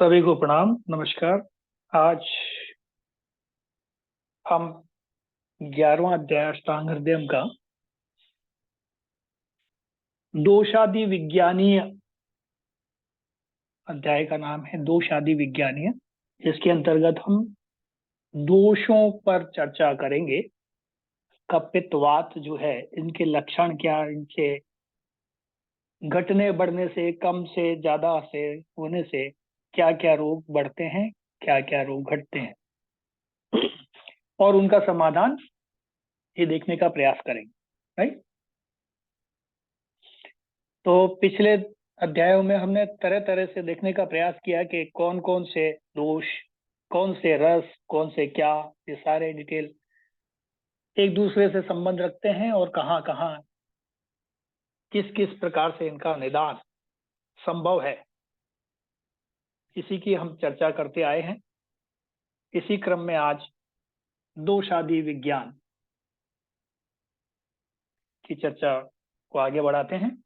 सभी को प्रणाम, नमस्कार। आज हम 11वां अध्याय अष्टांग हृदयम का दोषादि विज्ञानीय अध्याय का नाम है दोषादि विज्ञानीय, जिसके अंतर्गत हम दोषों पर चर्चा करेंगे। कपित्त वात जो है, इनके लक्षण क्या, इनके घटने बढ़ने से, कम से ज्यादा से होने से क्या क्या रोग बढ़ते हैं, क्या क्या रोग घटते हैं, और उनका समाधान ये देखने का प्रयास करेंगे। राइट। तो पिछले अध्यायों में हमने तरह तरह से देखने का प्रयास किया कि कौन कौन से दोष, कौन से रस, कौन से क्या, ये सारे डिटेल एक दूसरे से संबंध रखते हैं और कहाँ कहाँ किस किस प्रकार से इनका निदान संभव है, इसी की हम चर्चा करते आए हैं। इसी क्रम में आज दोषादि विज्ञान की चर्चा को आगे बढ़ाते हैं।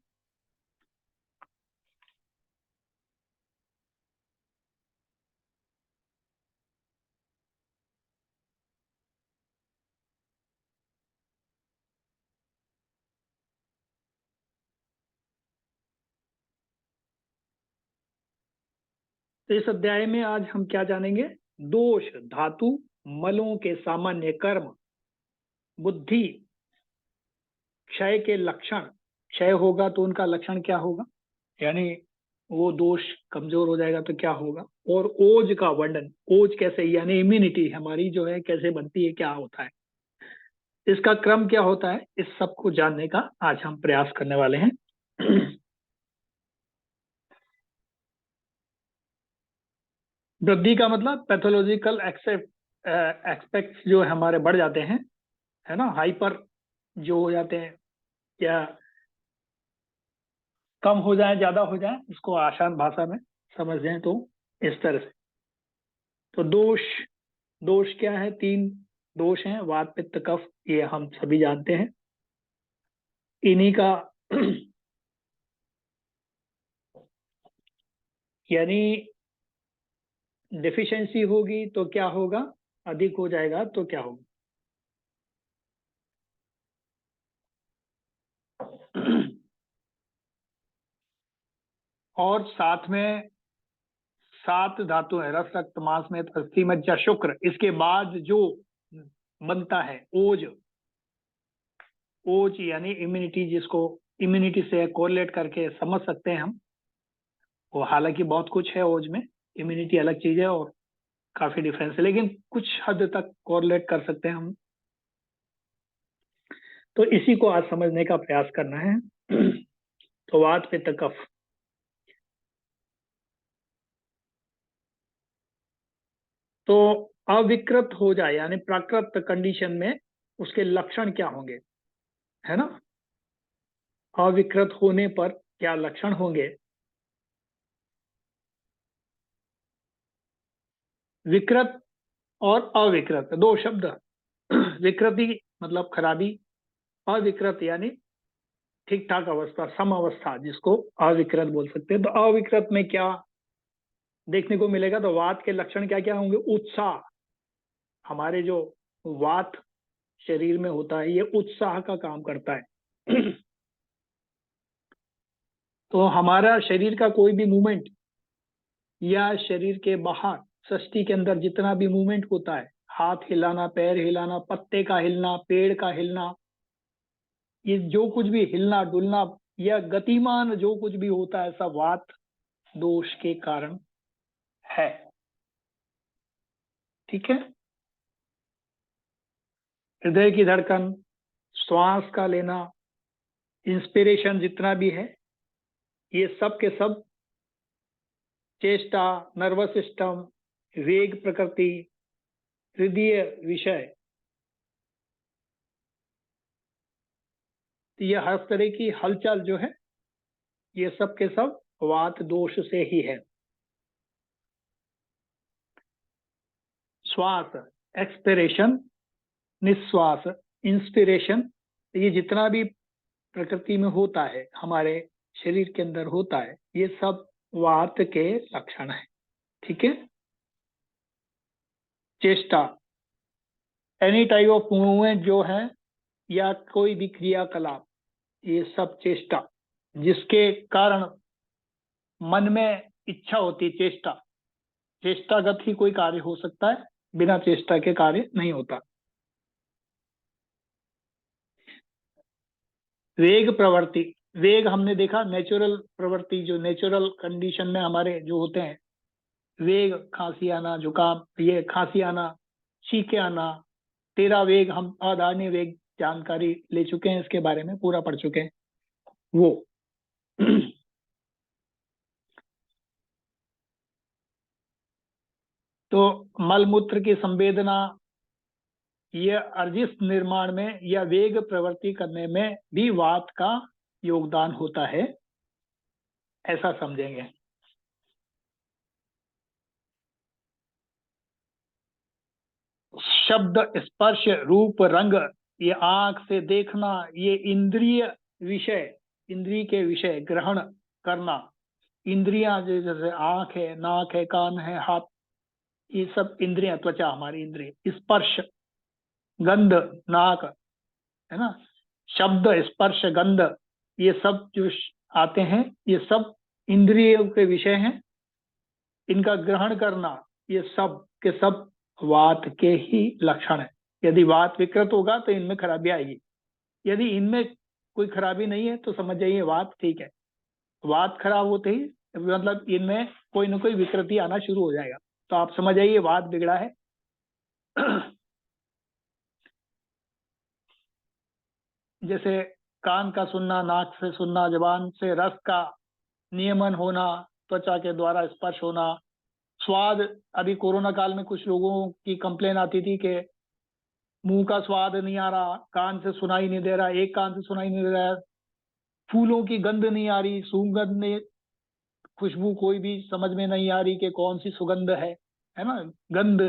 तो इस अध्याय में आज हम क्या जानेंगे? दोष धातु, मलों के सामान्य कर्म, बुद्धि, क्षय के लक्षण। क्षय होगा तो उनका लक्षण क्या होगा, यानी वो दोष कमजोर हो जाएगा तो क्या होगा, और ओज का वर्णन। ओज कैसे, यानी इम्यूनिटी हमारी जो है कैसे बनती है, क्या होता है, इसका क्रम क्या होता है, इस सब को जानने का आज हम प्रयास करने वाले हैं। वृद्धि का मतलब पैथोलॉजिकल एक्सपेक्ट्स जो हमारे बढ़ जाते हैं, है ना, हाइपर जो हो जाते हैं, या कम हो जाए, ज्यादा हो जाए, इसको आसान भाषा में समझ जाए तो इस तरह से। तो दोष, दोष क्या है? 3 दोष हैं, वात पित्त कफ, ये हम सभी जानते हैं। इन्हीं का यानी डिफिशियंसी होगी तो क्या होगा, अधिक हो जाएगा तो क्या होगा। और साथ में 7 धातु है, रस रक्त मांस में अस्थि मज्जा शुक्र। इसके बाद जो बनता है ओज, ओज यानी इम्यूनिटी, जिसको इम्यूनिटी से कोरिलेट करके समझ सकते हैं हम। वो हालांकि बहुत कुछ है ओज में, इम्यूनिटी अलग चीज है और काफी डिफरेंस है, लेकिन कुछ हद तक कोरिलेट कर सकते हैं हम। तो इसी को आज समझने का प्रयास करना है। तो वात पित्त कफ, तो अविकृत हो जाए यानी प्राकृत कंडीशन में उसके लक्षण क्या होंगे, है ना। अविकृत होने पर क्या लक्षण होंगे? विकृत और अविकृत दो शब्द। विकृति मतलब खराबी, अविकृत यानी ठीक ठाक अवस्था, सम अवस्था, जिसको अविकृत बोल सकते हैं। तो अविकृत में क्या देखने को मिलेगा? तो वात के लक्षण क्या क्या होंगे? उत्साह, हमारे जो वात शरीर में होता है ये उत्साह का काम करता है। तो हमारा शरीर का कोई भी मूवमेंट या शरीर के बाहर सृष्टि के अंदर जितना भी मूवमेंट होता है, हाथ हिलाना, पैर हिलाना, पत्ते का हिलना, पेड़ का हिलना, ये जो कुछ भी हिलना डुलना या गतिमान जो कुछ भी होता है, सब वात दोष के कारण है। ठीक है। हृदय की धड़कन, श्वास का लेना, इंस्पिरेशन जितना भी है, ये सब के सब, चेष्टा, नर्वस सिस्टम, वेग प्रकृति, हृदय विषय, ये हर तरह की हलचल जो है, ये सब के सब वात दोष से ही है। श्वास, एक्सपिरेशन, निश्वास, इंस्पिरेशन, ये जितना भी प्रकृति में होता है, हमारे शरीर के अंदर होता है, ये सब वात के लक्षण है। ठीक है। चेष्टा, एनी टाइप ऑफ मूवमेंट जो है या कोई भी क्रियाकलाप, ये सब चेष्टा, जिसके कारण मन में इच्छा होती, चेष्टा, चेष्टागत ही कोई कार्य हो सकता है, बिना चेष्टा के कार्य नहीं होता। वेग प्रवृत्ति, वेग हमने देखा नेचुरल प्रवृत्ति, जो नेचुरल कंडीशन में हमारे जो होते हैं, वेग, खांसी आना, जुकाम, ये खांसी आना, छींके आना, तेरा वेग, हम अधारणीय वेग जानकारी ले चुके हैं, इसके बारे में पूरा पढ़ चुके हैं वो। तो मलमूत्र की संवेदना, यह अर्जित निर्माण में या वेग प्रवृत्ति करने में भी वात का योगदान होता है, ऐसा समझेंगे। शब्द, स्पर्श, रूप, रंग, ये आंख से देखना, ये इंद्रिय विषय, इंद्रिय के विषय ग्रहण करना, इंद्रियां जैसे आंख है, नाक है, कान है, हाथ, ये सब इंद्रियां, त्वचा हमारी इंद्रिय, स्पर्श, गंध, नाक, है ना, शब्द, स्पर्श, गंध, ये सब जो आते हैं, ये सब इंद्रियों के विषय हैं। इनका ग्रहण करना, ये सब के सब वात के ही लक्षण है। यदि वात विकृत होगा तो इनमें खराबी आएगी, यदि इनमें कोई खराबी नहीं है तो समझ जाइए वात ठीक है। वात खराब होते ही मतलब इनमें कोई ना कोई विकृति आना शुरू हो जाएगा, तो आप समझ जाइए वात बिगड़ा है। जैसे कान का सुनना, नाक से सुनना, जबान से रस का नियमन होना, त्वचा के द्वारा स्पर्श होना, स्वाद, अभी कोरोना काल में कुछ लोगों की कंप्लेन आती थी कि मुंह का स्वाद नहीं आ रहा, कान से सुनाई नहीं दे रहा, एक कान से सुनाई नहीं दे रहा है, फूलों की गंध नहीं आ रही, सुगंध में खुशबू कोई भी समझ में नहीं आ रही कि कौन सी सुगंध है ना, गंध,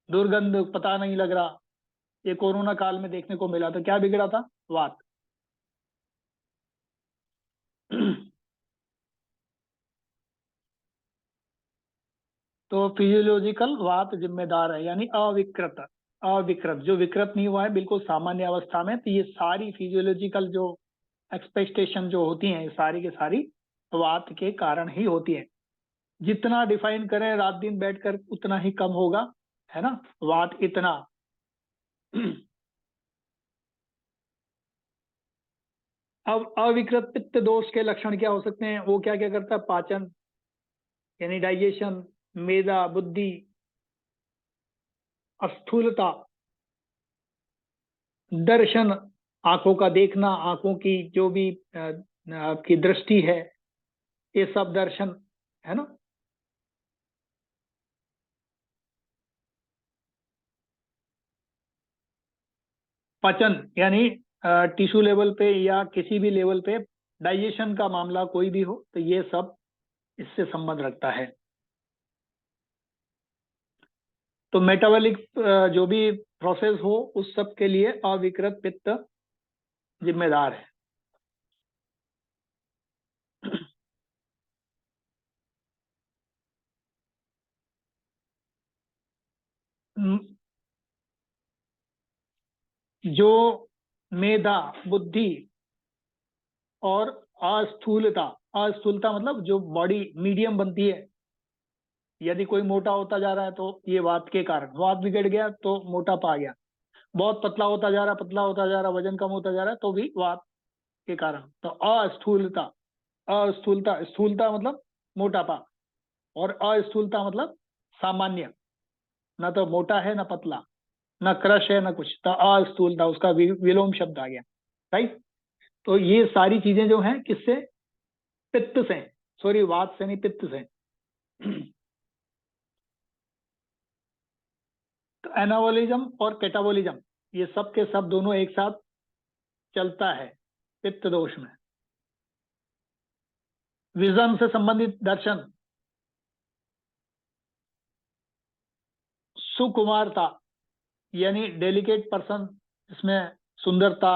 दुर्गंध पता नहीं लग रहा। ये कोरोना काल में देखने को मिला, तो क्या बिगड़ा था? वात। तो फिजियोलॉजिकल वात जिम्मेदार है, यानी अविकृत, अविकृत जो विकृत नहीं हुआ है, बिल्कुल सामान्य अवस्था में, तो ये सारी फिजियोलॉजिकल जो एक्सपेक्टेशन जो होती हैं, ये सारी की सारी वात के कारण ही होती है। जितना डिफाइन करें रात दिन बैठकर उतना ही कम होगा, है ना, वात इतना। अब अविकृत पित्त दोष के लक्षण क्या हो सकते हैं? वो क्या क्या करता है? पाचन यानी डाइजेशन, मेदा, बुद्धि, स्थूलता, दर्शन, आंखों का देखना, आंखों की जो भी आपकी दृष्टि है, ये सब दर्शन, है ना। पचन यानी टिश्यू लेवल पे या किसी भी लेवल पे डाइजेशन का मामला कोई भी हो, तो ये सब इससे संबंध रखता है। तो मेटाबॉलिक जो भी प्रोसेस हो, उस सब के लिए अविकृत पित्त जिम्मेदार है। जो मेधा, बुद्धि और अस्थूलता, अस्थूलता मतलब जो बॉडी मीडियम बनती है, यदि कोई मोटा होता जा रहा है तो ये वात के कारण, वात बिगड़ गया तो मोटापा आ गया, बहुत पतला होता जा रहा, पतला होता जा रहा, वजन कम होता जा रहा है, तो भी वात के कारण। तो अस्थूलता, अस्थूलता, स्थूलता मतलब मोटापा, और अस्थूलता मतलब सामान्य, ना तो मोटा है ना पतला, ना क्रश है ना कुछ, तो अस्थूलता, उसका विलोम शब्द आ गया, राइट। तो ये सारी चीजें जो हैं किससे? पित्त से, सॉरी वात से नहीं, पित्त से। तो एनाबॉलिज्म और कैटाबॉलिज्म, ये सब के सब दोनों एक साथ चलता है पित्त दोष में। विजन से संबंधित दर्शन, सुकुमारता यानी डेलिकेट पर्सन, इसमें सुंदरता,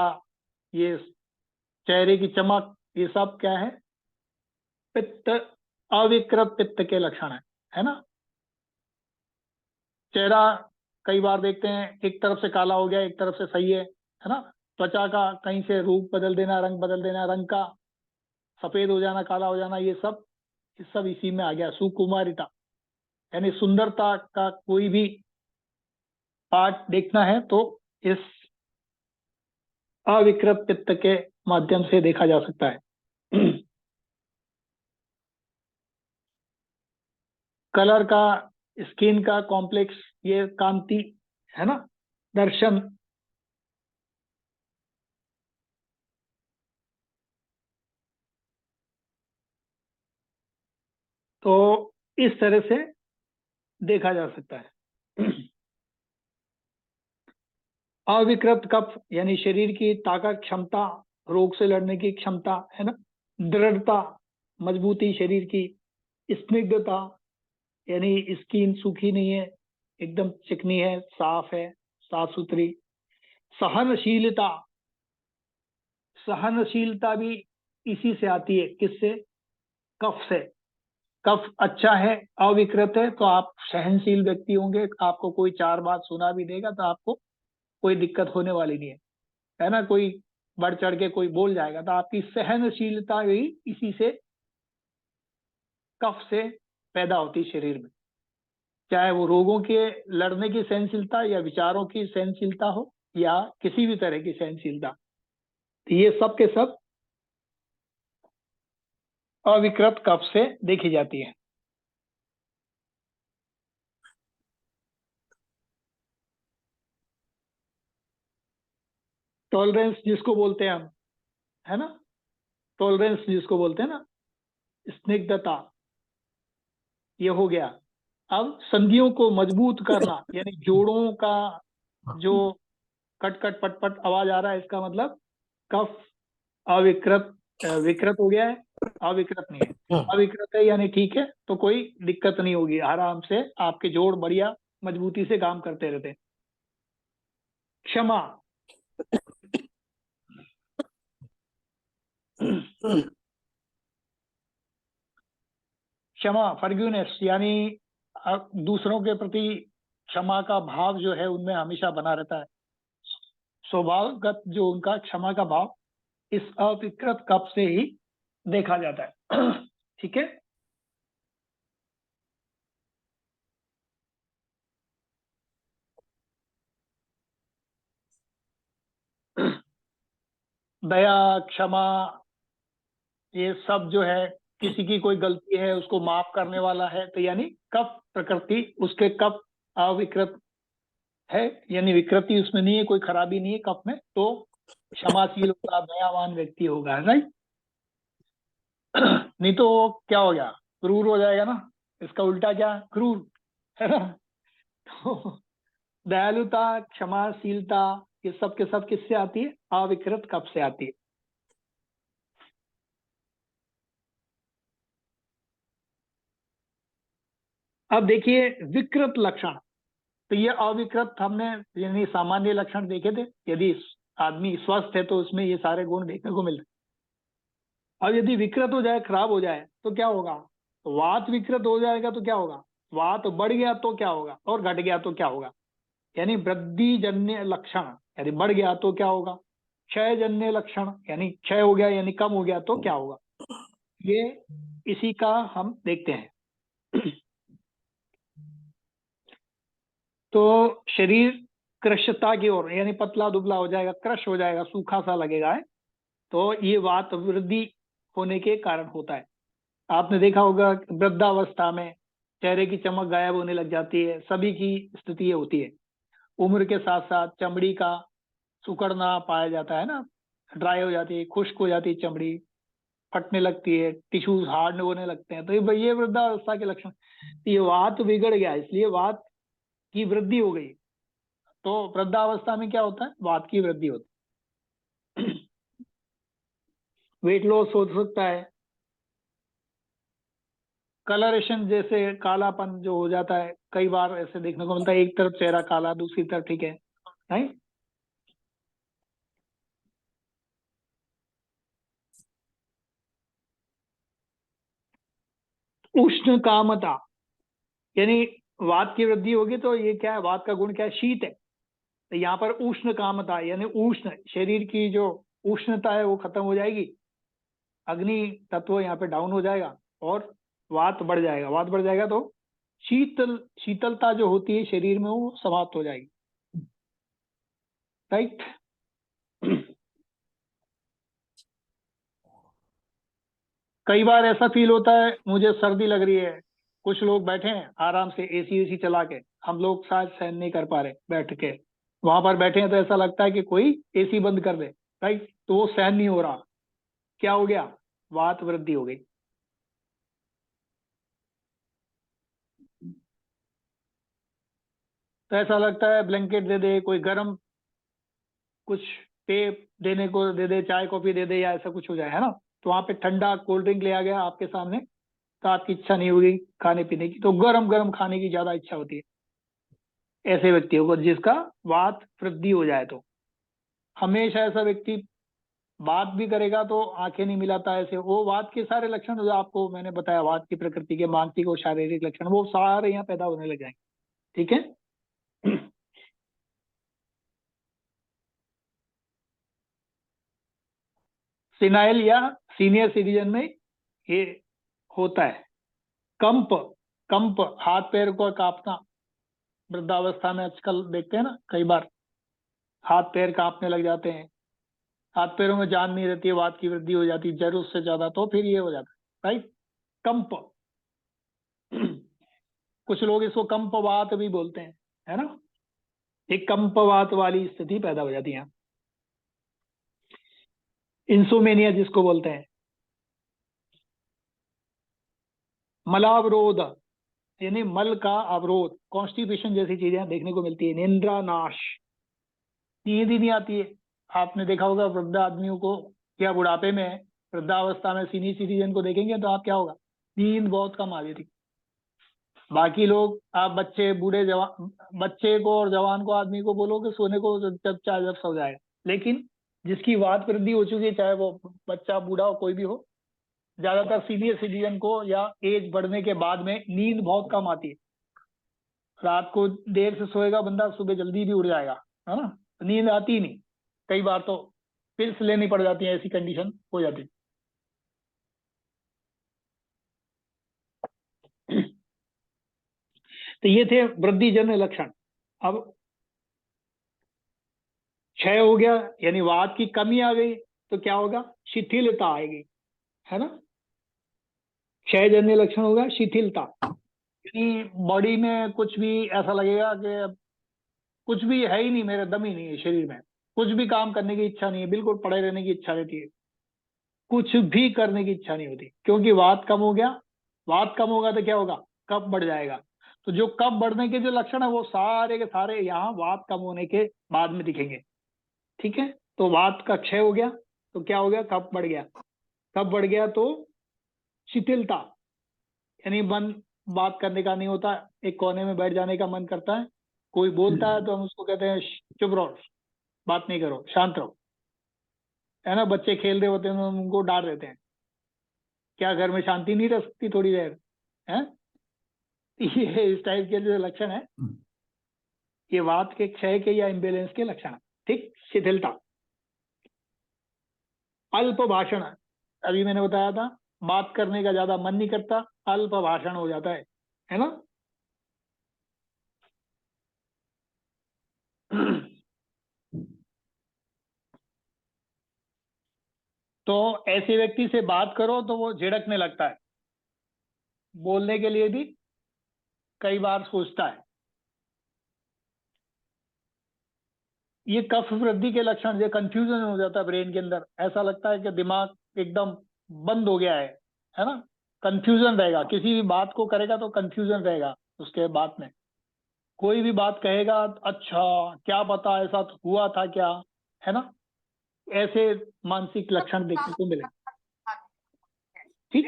ये चेहरे की चमक, ये सब क्या है? पित्त, अविकृत पित्त के लक्षण है ना। चेहरा कई बार देखते हैं एक तरफ से काला हो गया, एक तरफ से सही है ना। त्वचा का कहीं से रूप बदल देना, रंग बदल देना, रंग का सफेद हो जाना, काला हो जाना, ये सब इसी में आ गया। सुकुमारिता यानी सुंदरता का कोई भी पार्ट देखना है तो इस अविकृत पित्त के माध्यम से देखा जा सकता है। कलर का, स्किन का कॉम्प्लेक्स, ये कांति है ना, दर्शन। तो इस तरह से देखा जा सकता है। अविकृत कफ यानी शरीर की ताकत, क्षमता, रोग से लड़ने की क्षमता है ना, दृढ़ता, मजबूती शरीर की, स्निग्धता यानी स्किन सूखी नहीं है, एकदम चिकनी है, साफ है, साफ सुथरी। सहनशीलता, सहनशीलता भी इसी से आती है, किससे? कफ से। कफ अच्छा है, अविकृत है, तो आप सहनशील व्यक्ति होंगे, आपको कोई चार बात सुना भी देगा तो आपको कोई दिक्कत होने वाली नहीं है ना। कोई बढ़ चढ़ के कोई बोल जाएगा तो आपकी सहनशीलता भी इसी से, कफ से पैदा होती है शरीर में। चाहे वो रोगों के लड़ने की सहनशीलता, या विचारों की सहनशीलता हो, या किसी भी तरह की सहनशीलता, तो ये सब के सब अविकृत कफ से देखी जाती है। टॉलरेंस जिसको बोलते हैं हम, है ना, टॉलरेंस जिसको बोलते हैं ना, स्निग्धता, ये हो गया। अब संधियों को मजबूत करना यानी जोड़ों का जो कट कट पट पट आवाज आ रहा है, इसका मतलब कफ अविकृत, विकृत हो गया है, अविकृत नहीं है। अविकृत है यानी ठीक है, तो कोई दिक्कत नहीं होगी, आराम से आपके जोड़ बढ़िया मजबूती से काम करते रहते हैं। क्षमा, क्षमा, फॉरगिवनेस यानी दूसरों के प्रति क्षमा का भाव जो है उनमें हमेशा बना रहता है। स्वभावगत जो उनका क्षमा का भाव इस अविकृत कप से ही देखा जाता है। ठीक है। दया, क्षमा, ये सब जो है, किसी की कोई गलती है उसको माफ करने वाला है, तो यानी कफ प्रकृति उसके कफ अविकृत है, यानी विकृति उसमें नहीं है, कोई खराबी नहीं है कफ में, तो क्षमाशील होगा, दयावान व्यक्ति होगा, राइट। नहीं तो वो क्या हो गया, क्रूर हो जाएगा ना, इसका उल्टा क्या, क्रूर, है ना। तो दयालुता, क्षमाशीलता, ये सब के सब किससे आती है? अविकृत कफ से आती है। अब देखिए विकृत लक्षण, तो ये अविकृत हमने यानी सामान्य लक्षण देखे थे, यदि आदमी स्वस्थ है तो उसमें ये सारे गुण देखने को मिलते। अब यदि विकृत हो जाए, खराब हो जाए, तो क्या होगा? वात विकृत हो जाएगा तो क्या होगा? वात बढ़ गया तो क्या होगा, और घट गया तो क्या होगा? यानी वृद्धि जन्य लक्षण, यदि बढ़ गया तो क्या होगा? क्षय जन्य लक्षण, यानी क्षय हो गया यानी कम हो गया तो क्या होगा? ये इसी का हम देखते हैं। तो शरीर कृशता की ओर, यानी पतला दुबला हो जाएगा, क्रश हो जाएगा, सूखा सा लगेगा, है। तो ये वात वृद्धि होने के कारण होता है। आपने देखा होगा वृद्धावस्था में चेहरे की चमक गायब होने लग जाती है, सभी की स्थिति ये होती है। उम्र के साथ साथ चमड़ी का सिकुड़ना पाया जाता है ना, ड्राई हो जाती है, खुश्क हो जाती है चमड़ी, फटने लगती है, टिश्यूज हार्ड होने लगते हैं, तो ये वृद्धावस्था के लक्षण। ये वात बिगड़ गया, इसलिए वात की वृद्धि हो गई, तो वृद्धावस्था में क्या होता है? वात की वृद्धि होती है। वेट लॉस हो सकता है, कलरेशन जैसे कालापन जो हो जाता है, कई बार ऐसे देखने को मिलता है, एक तरफ चेहरा काला दूसरी तरफ ठीक है, नहीं। उष्ण कामता यानी वात की वृद्धि होगी तो ये क्या है, वात का गुण क्या है, शीत है। तो यहाँ पर उष्ण कामता यानी उष्ण, शरीर की जो उष्णता है वो खत्म हो जाएगी, अग्नि तत्व यहाँ पे डाउन हो जाएगा और वात बढ़ जाएगा। वात बढ़ जाएगा तो शीतलता जो होती है शरीर में वो समाप्त हो जाएगी। राइट। कई बार ऐसा फील होता है मुझे सर्दी लग रही है, कुछ लोग बैठे हैं आराम से एसी चला के, हम लोग शायद सहन नहीं कर पा रहे बैठ के, वहां पर बैठे हैं तो ऐसा लगता है कि कोई एसी बंद कर दे। राइट, तो वो सहन नहीं हो रहा, क्या हो गया, वात वृद्धि हो गई। तो ऐसा लगता है ब्लैंकेट दे दे, कोई गर्म कुछ पे देने को दे दे, चाय कॉफी दे दे या ऐसा कुछ हो जाए, है ना। तो वहां पे ठंडा कोल्ड ड्रिंक ले आ गया आपके सामने, तो आपकी इच्छा नहीं होगी खाने पीने की, तो गरम गरम खाने की ज्यादा इच्छा होती है ऐसे व्यक्तियों को जिसका वात वृद्धि हो जाए। तो हमेशा ऐसा व्यक्ति बात भी करेगा तो आंखें नहीं मिलाता, ऐसे वो वात के सारे लक्षण जो आपको मैंने बताया, वात की प्रकृति के मानसिक और शारीरिक लक्षण वो सारे यहाँ पैदा होने लग जाएंगे। ठीक है। सिनाइल या सीनियर सिटीजन में ये होता है। कंप, कंप हाथ पैर को कांपना, वृद्धावस्था में आजकल देखते हैं ना, कई बार हाथ पैर कांपने लग जाते हैं, हाथ पैरों में जान नहीं रहती है, वात की वृद्धि हो जाती है जरूरत से ज्यादा, तो फिर ये हो जाता है। राइट, कंप। कुछ लोग इसको कंपवात भी बोलते हैं, है ना। एक कंपवात वाली स्थिति पैदा हो जाती है, इंसोमेनिया जिसको बोलते हैं। मलावरोध यानी मल का अवरोध, कॉन्स्टिपेशन जैसी चीजें देखने को मिलती है। निंद्रा नाश, नींद ही नहीं आती है। आपने देखा होगा वृद्ध आदमियों को या बुढ़ापे में, वृद्धावस्था में सीनियर सिटीजन को देखेंगे तो आप क्या होगा, नींद बहुत कम आ रही थी। बाकी लोग, आप बच्चे बूढ़े जवान, बच्चे को और जवान को आदमी को बोलोगे सोने को जब चाहे जब सो जाएगा, लेकिन जिसकी वात वृद्धि हो चुकी है, चाहे वो बच्चा बूढ़ा हो कोई भी हो, ज्यादातर सीनियर सिटीजन को या एज बढ़ने के बाद में नींद बहुत कम आती है। रात को देर से सोएगा बंदा, सुबह जल्दी भी उठ जाएगा, है ना, तो नींद आती ही नहीं। कई बार तो पिल्स लेनी पड़ जाती है, ऐसी कंडीशन हो जाती है। तो ये थे वृद्धिजन्य लक्षण। अब क्षय हो गया यानी वात की कमी आ गई, तो क्या होगा, शिथिलता आएगी, है ना। क्षयजन्य लक्षण होगा शिथिलता, यानी बॉडी में कुछ भी ऐसा लगेगा कि अब कुछ भी है ही नहीं, मेरे दम ही नहीं है शरीर में, कुछ भी काम करने की इच्छा नहीं है, बिल्कुल पड़े रहने की इच्छा रहती है, कुछ भी करने की इच्छा नहीं होती, क्योंकि वात कम हो गया। वात कम होगा तो क्या होगा, कफ बढ़ जाएगा। तो जो कफ बढ़ने के जो लक्षण है वो सारे के सारे यहाँ वात कम होने के बाद में दिखेंगे। ठीक है, तो वात का क्षय हो गया तो क्या हो गया, कफ बढ़ गया। कफ बढ़ गया तो शिथिलता, यानी मन बात करने का नहीं होता, एक कोने में बैठ जाने का मन करता है। कोई बोलता है तो हम उसको कहते हैं चुप रहो, बात नहीं करो, शांत रहो, है ना। बच्चे खेल रहे होते हैं तो हम उनको डांट देते हैं, क्या घर में शांति नहीं रह सकती थोड़ी देर, है। ये इस टाइप के जो लक्षण है, ये वात के क्षय के या इम्बेलेंस के लक्षण है। ठीक, शिथिलता। अल्प भाषण, अभी मैंने बताया था, बात करने का ज्यादा मन नहीं करता, अल्प भाषण हो जाता है ना। तो ऐसे व्यक्ति से बात करो तो वो झिड़कने लगता है, बोलने के लिए भी कई बार सोचता है। ये कफ वृद्धि के लक्षण, ये कंफ्यूजन हो जाता है ब्रेन के अंदर, ऐसा लगता है कि दिमाग एकदम बंद हो गया है ना। कंफ्यूजन रहेगा, किसी भी बात को करेगा तो कंफ्यूजन रहेगा उसके बाद में। कोई भी बात कहेगा, अच्छा क्या पता ऐसा तो हुआ था क्या, है ना। ऐसे मानसिक लक्षण देखने को मिले। ठीक,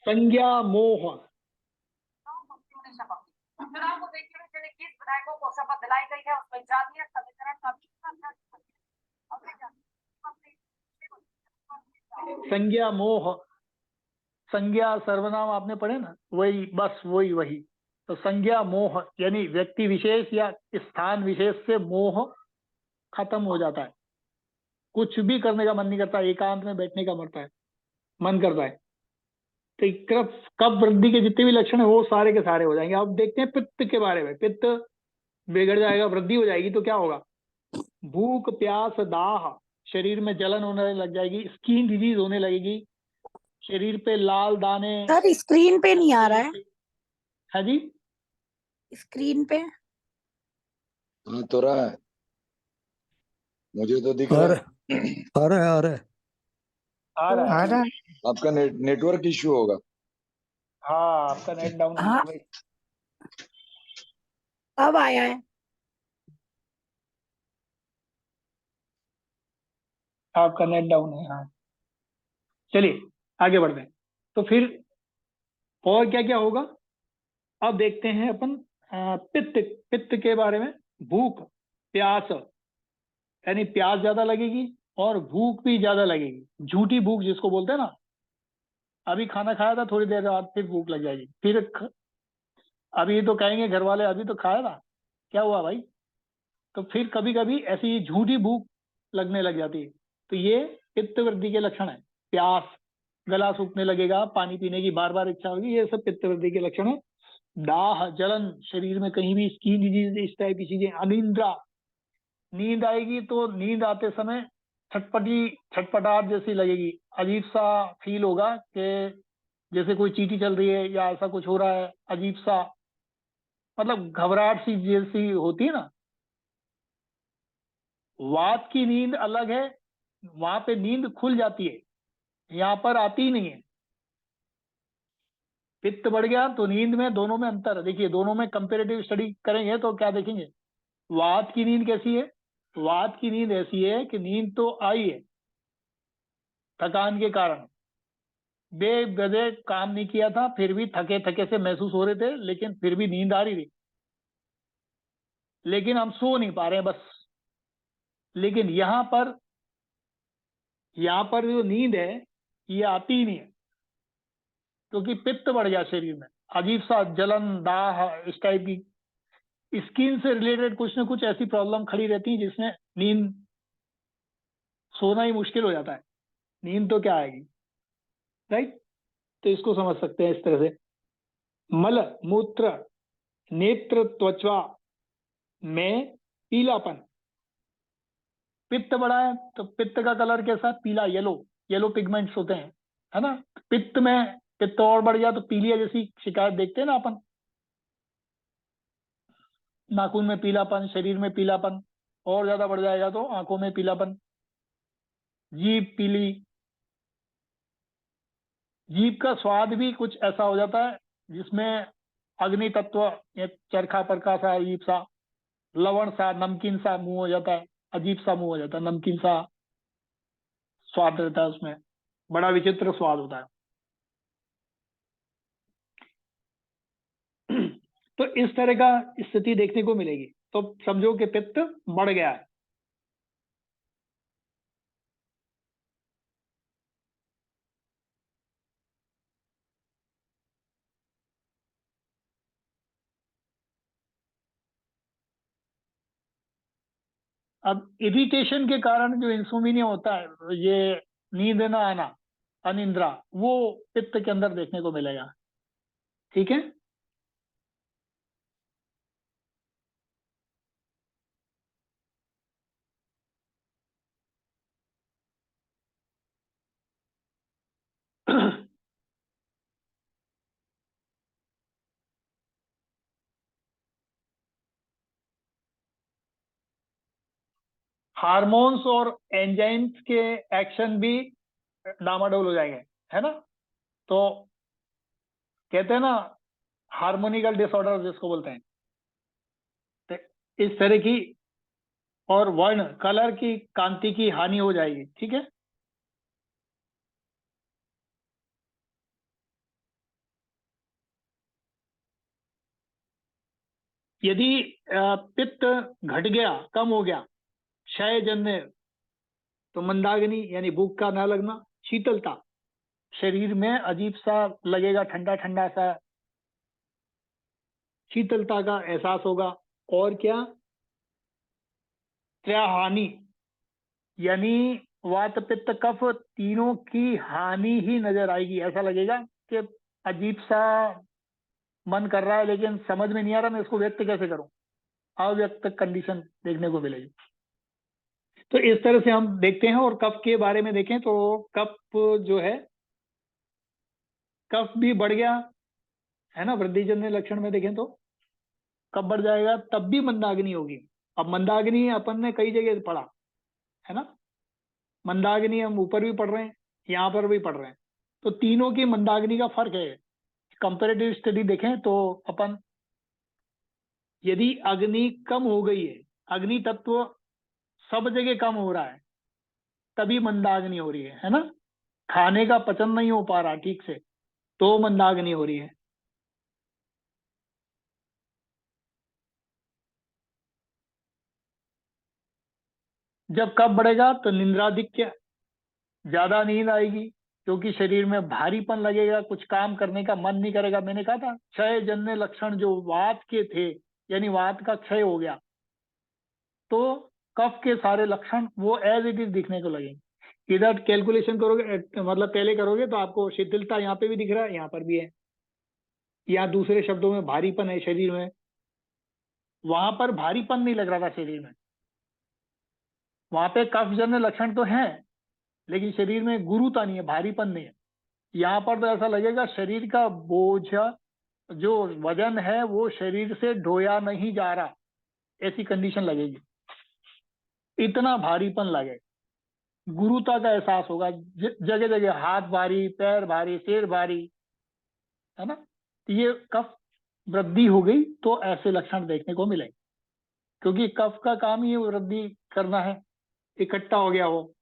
संज्ञा मोह, चुनाव को देखते हुए जिन्हें 21 विधायकों को शपथ दिलाई गई है उसमें जातीय समीकरण का संज्ञा मोह, संज्ञा सर्वनाम आपने पढ़े ना, वही बस वही। तो संज्ञा मोह यानी व्यक्ति विशेष या स्थान विशेष से मोह खत्म हो जाता है, कुछ भी करने का मन नहीं करता, एकांत में बैठने का मन करता है। तो कब वृद्धि के जितने भी लक्षण है वो सारे के सारे हो जाएंगे। अब देखते हैं पित्त के बारे में। पित्त बिगड़ जाएगा, वृद्धि हो जाएगी तो क्या होगा? भूख प्यास दाह, शरीर में जलन होने लग जाएगी, स्किन डिजीज होने लगेगी, शरीर पे लाल दाने। सर स्क्रीन पे नहीं आ रहा है। हाँ जी, स्क्रीन पे हाँ तो रहा है, मुझे तो दिख रहा है। आ रहा है आ रहा है। आपका नेटवर्क इश्यू होगा। हाँ, आपका नेट डाउन हाँ। है। अब आया है। आपका नेट डाउन है, हाँ। चलिए आगे बढ़ते हैं। तो फिर और क्या क्या होगा अब देखते हैं अपन। पित्त, पित्त के बारे में। भूख प्यास यानी प्यास ज्यादा लगेगी और भूख भी ज्यादा लगेगी, झूठी भूख जिसको बोलते हैं ना। अभी खाना खाया था, थोड़ी देर बाद फिर भूख लग जाएगी, अभी तो कहेंगे घर वाले अभी तो खाया था, क्या हुआ भाई? तो फिर कभी कभी ऐसी झूठी भूख लगने लग जाती है। तो ये पित्त वृद्धि के लक्षण है। प्यास, गला सूखने लगेगा, पानी पीने की बार बार इच्छा होगी, ये सब पित्त वृद्धि के लक्षण है। दाह, जलन, शरीर में कहीं भी स्किन डिजीज, इस टाइप की चीजें। अनिद्रा, नींद आएगी तो नींद आते समय छटपटाहट जैसी लगेगी, अजीब सा फील होगा कि जैसे कोई चींटी चल रही है या ऐसा कुछ हो रहा है, अजीब सा, मतलब घबराहट सी जैसी होती है ना। वात की नींद अलग है, वहां पे नींद खुल जाती है, यहाँ पर आती ही नहीं है। पित्त बढ़ गया तो नींद में, दोनों में अंतर है। देखिए दोनों में कंपेरेटिव स्टडी करेंगे तो क्या देखेंगे? वात की नींद कैसी है? वात की नींद ऐसी है कि नींद तो आई है थकान के कारण, बेवजह काम नहीं किया था, फिर भी थके थके से महसूस हो रहे थे, लेकिन फिर भी नींद आ रही थी, लेकिन हम सो नहीं पा रहे हैं बस। लेकिन यहाँ पर जो नींद है ये आती ही नहीं है, क्योंकि पित्त बढ़ गया शरीर में, अजीब सा जलन, दाह, इस टाइप की स्किन से रिलेटेड कुछ ना कुछ ऐसी प्रॉब्लम खड़ी रहती है जिसमें नींद, सोना ही मुश्किल हो जाता है। नींद तो क्या आएगी, राइट? तो इसको समझ सकते हैं इस तरह से। मल मूत्र, नेत्र त्वचा में पीलापन। पित्त बढ़ा है तो पित्त का कलर कैसा है? पीला, येलो पिगमेंट्स होते हैं, है ना। पित्त और बढ़ गया तो पीलिया जैसी शिकायत देखते हैं ना अपन। नाखून में पीलापन, शरीर में पीलापन, और ज्यादा बढ़ जाएगा तो आंखों में पीलापन, जीभ पीली। जीभ का स्वाद भी कुछ ऐसा हो जाता है जिसमें अग्नि तत्व या चरखा परखा सा, अजीब सा, लवण सा, नमकीन सा मुंह हो जाता है, अजीब सा मुंह हो जाता है, नमकीन सा स्वाद रहता है उसमें, बड़ा विचित्र स्वाद होता है। तो इस तरह का स्थिति देखने को मिलेगी, तो समझो कि पित्त बढ़ गया है। अब इरिटेशन के कारण जो इंसोमिनिया होता है, ये नींद न आना, अनिद्रा, वो पित्त के अंदर देखने को मिलेगा। ठीक है। हार्मोन्स और एंजाइम्स के एक्शन भी डामाडोल हो जाएंगे, है ना। तो कहते हैं ना हार्मोनिकल डिसऑर्डर जिसको बोलते हैं, तो इस तरह की, और वर्ण कलर की, कांति की हानि हो जाएगी। ठीक है। यदि पित्त घट गया, कम हो गया, क्षय जन्य, तो मंदाग्नि यानी भूख का ना लगना, शीतलता, शरीर में अजीब सा लगेगा, ठंडा ठंडा सा, शीतलता का एहसास होगा। और क्या, त्रयहानि, यानी वात पित्त कफ तीनों की हानि ही नजर आएगी। ऐसा लगेगा कि अजीब सा मन कर रहा है लेकिन समझ में नहीं आ रहा मैं इसको व्यक्त कैसे करूं, अव्यक्त कंडीशन देखने को मिलेगी। तो इस तरह से हम देखते हैं। और कफ के बारे में देखें तो कफ जो है, कफ भी बढ़ गया है ना, वृद्धिजन्य लक्षण में देखें तो कफ बढ़ जाएगा, तब भी मंदाग्नि होगी। अब मंदाग्नि अपन ने कई जगह पढ़ा है ना, मंदाग्नि हम ऊपर भी पढ़ रहे हैं, यहाँ पर भी पढ़ रहे हैं। तो तीनों की मंदाग्नि का फर्क है। कंपैरेटिव स्टडी देखें तो अपन, यदि अग्नि कम हो गई है, अग्नि तत्व सब जगह कम हो रहा है, तभी मंदाग्नि हो रही है ना। खाने का पचन नहीं हो पा रहा ठीक से तो मंदाग्नि हो रही है। जब कफ बढ़ेगा तो निंद्राधिक्य, ज्यादा नींद आएगी, क्योंकि शरीर में भारीपन लगेगा, कुछ काम करने का मन नहीं करेगा। मैंने कहा था क्षय जन्य लक्षण जो वात के थे, यानी वात का क्षय हो गया, तो कफ के सारे लक्षण वो एज इट इज दिखने को लगेंगे। इधर कैलकुलेशन करोगे, मतलब पहले करोगे तो आपको शिथिलता यहाँ पे भी दिख रहा है, यहाँ पर भी है, या दूसरे शब्दों में भारीपन है शरीर में। वहां पर भारीपन नहीं लग रहा था शरीर में, वहां पे कफ जन्य लक्षण तो है लेकिन शरीर में गुरुता नहीं है, भारीपन नहीं है। यहाँ पर तो ऐसा लगेगा शरीर का बोझ, जो वजन है वो शरीर से ढोया नहीं जा रहा, ऐसी कंडीशन लगेगी, इतना भारीपन लगे, गुरुता का एहसास होगा। जगह जगह हाथ भारी, पैर भारी, सिर भारी, है ना। तो ये कफ वृद्धि हो गई तो ऐसे लक्षण देखने को मिलेंगे, क्योंकि कफ का काम ही वृद्धि करना है, इकट्ठा हो गया हो।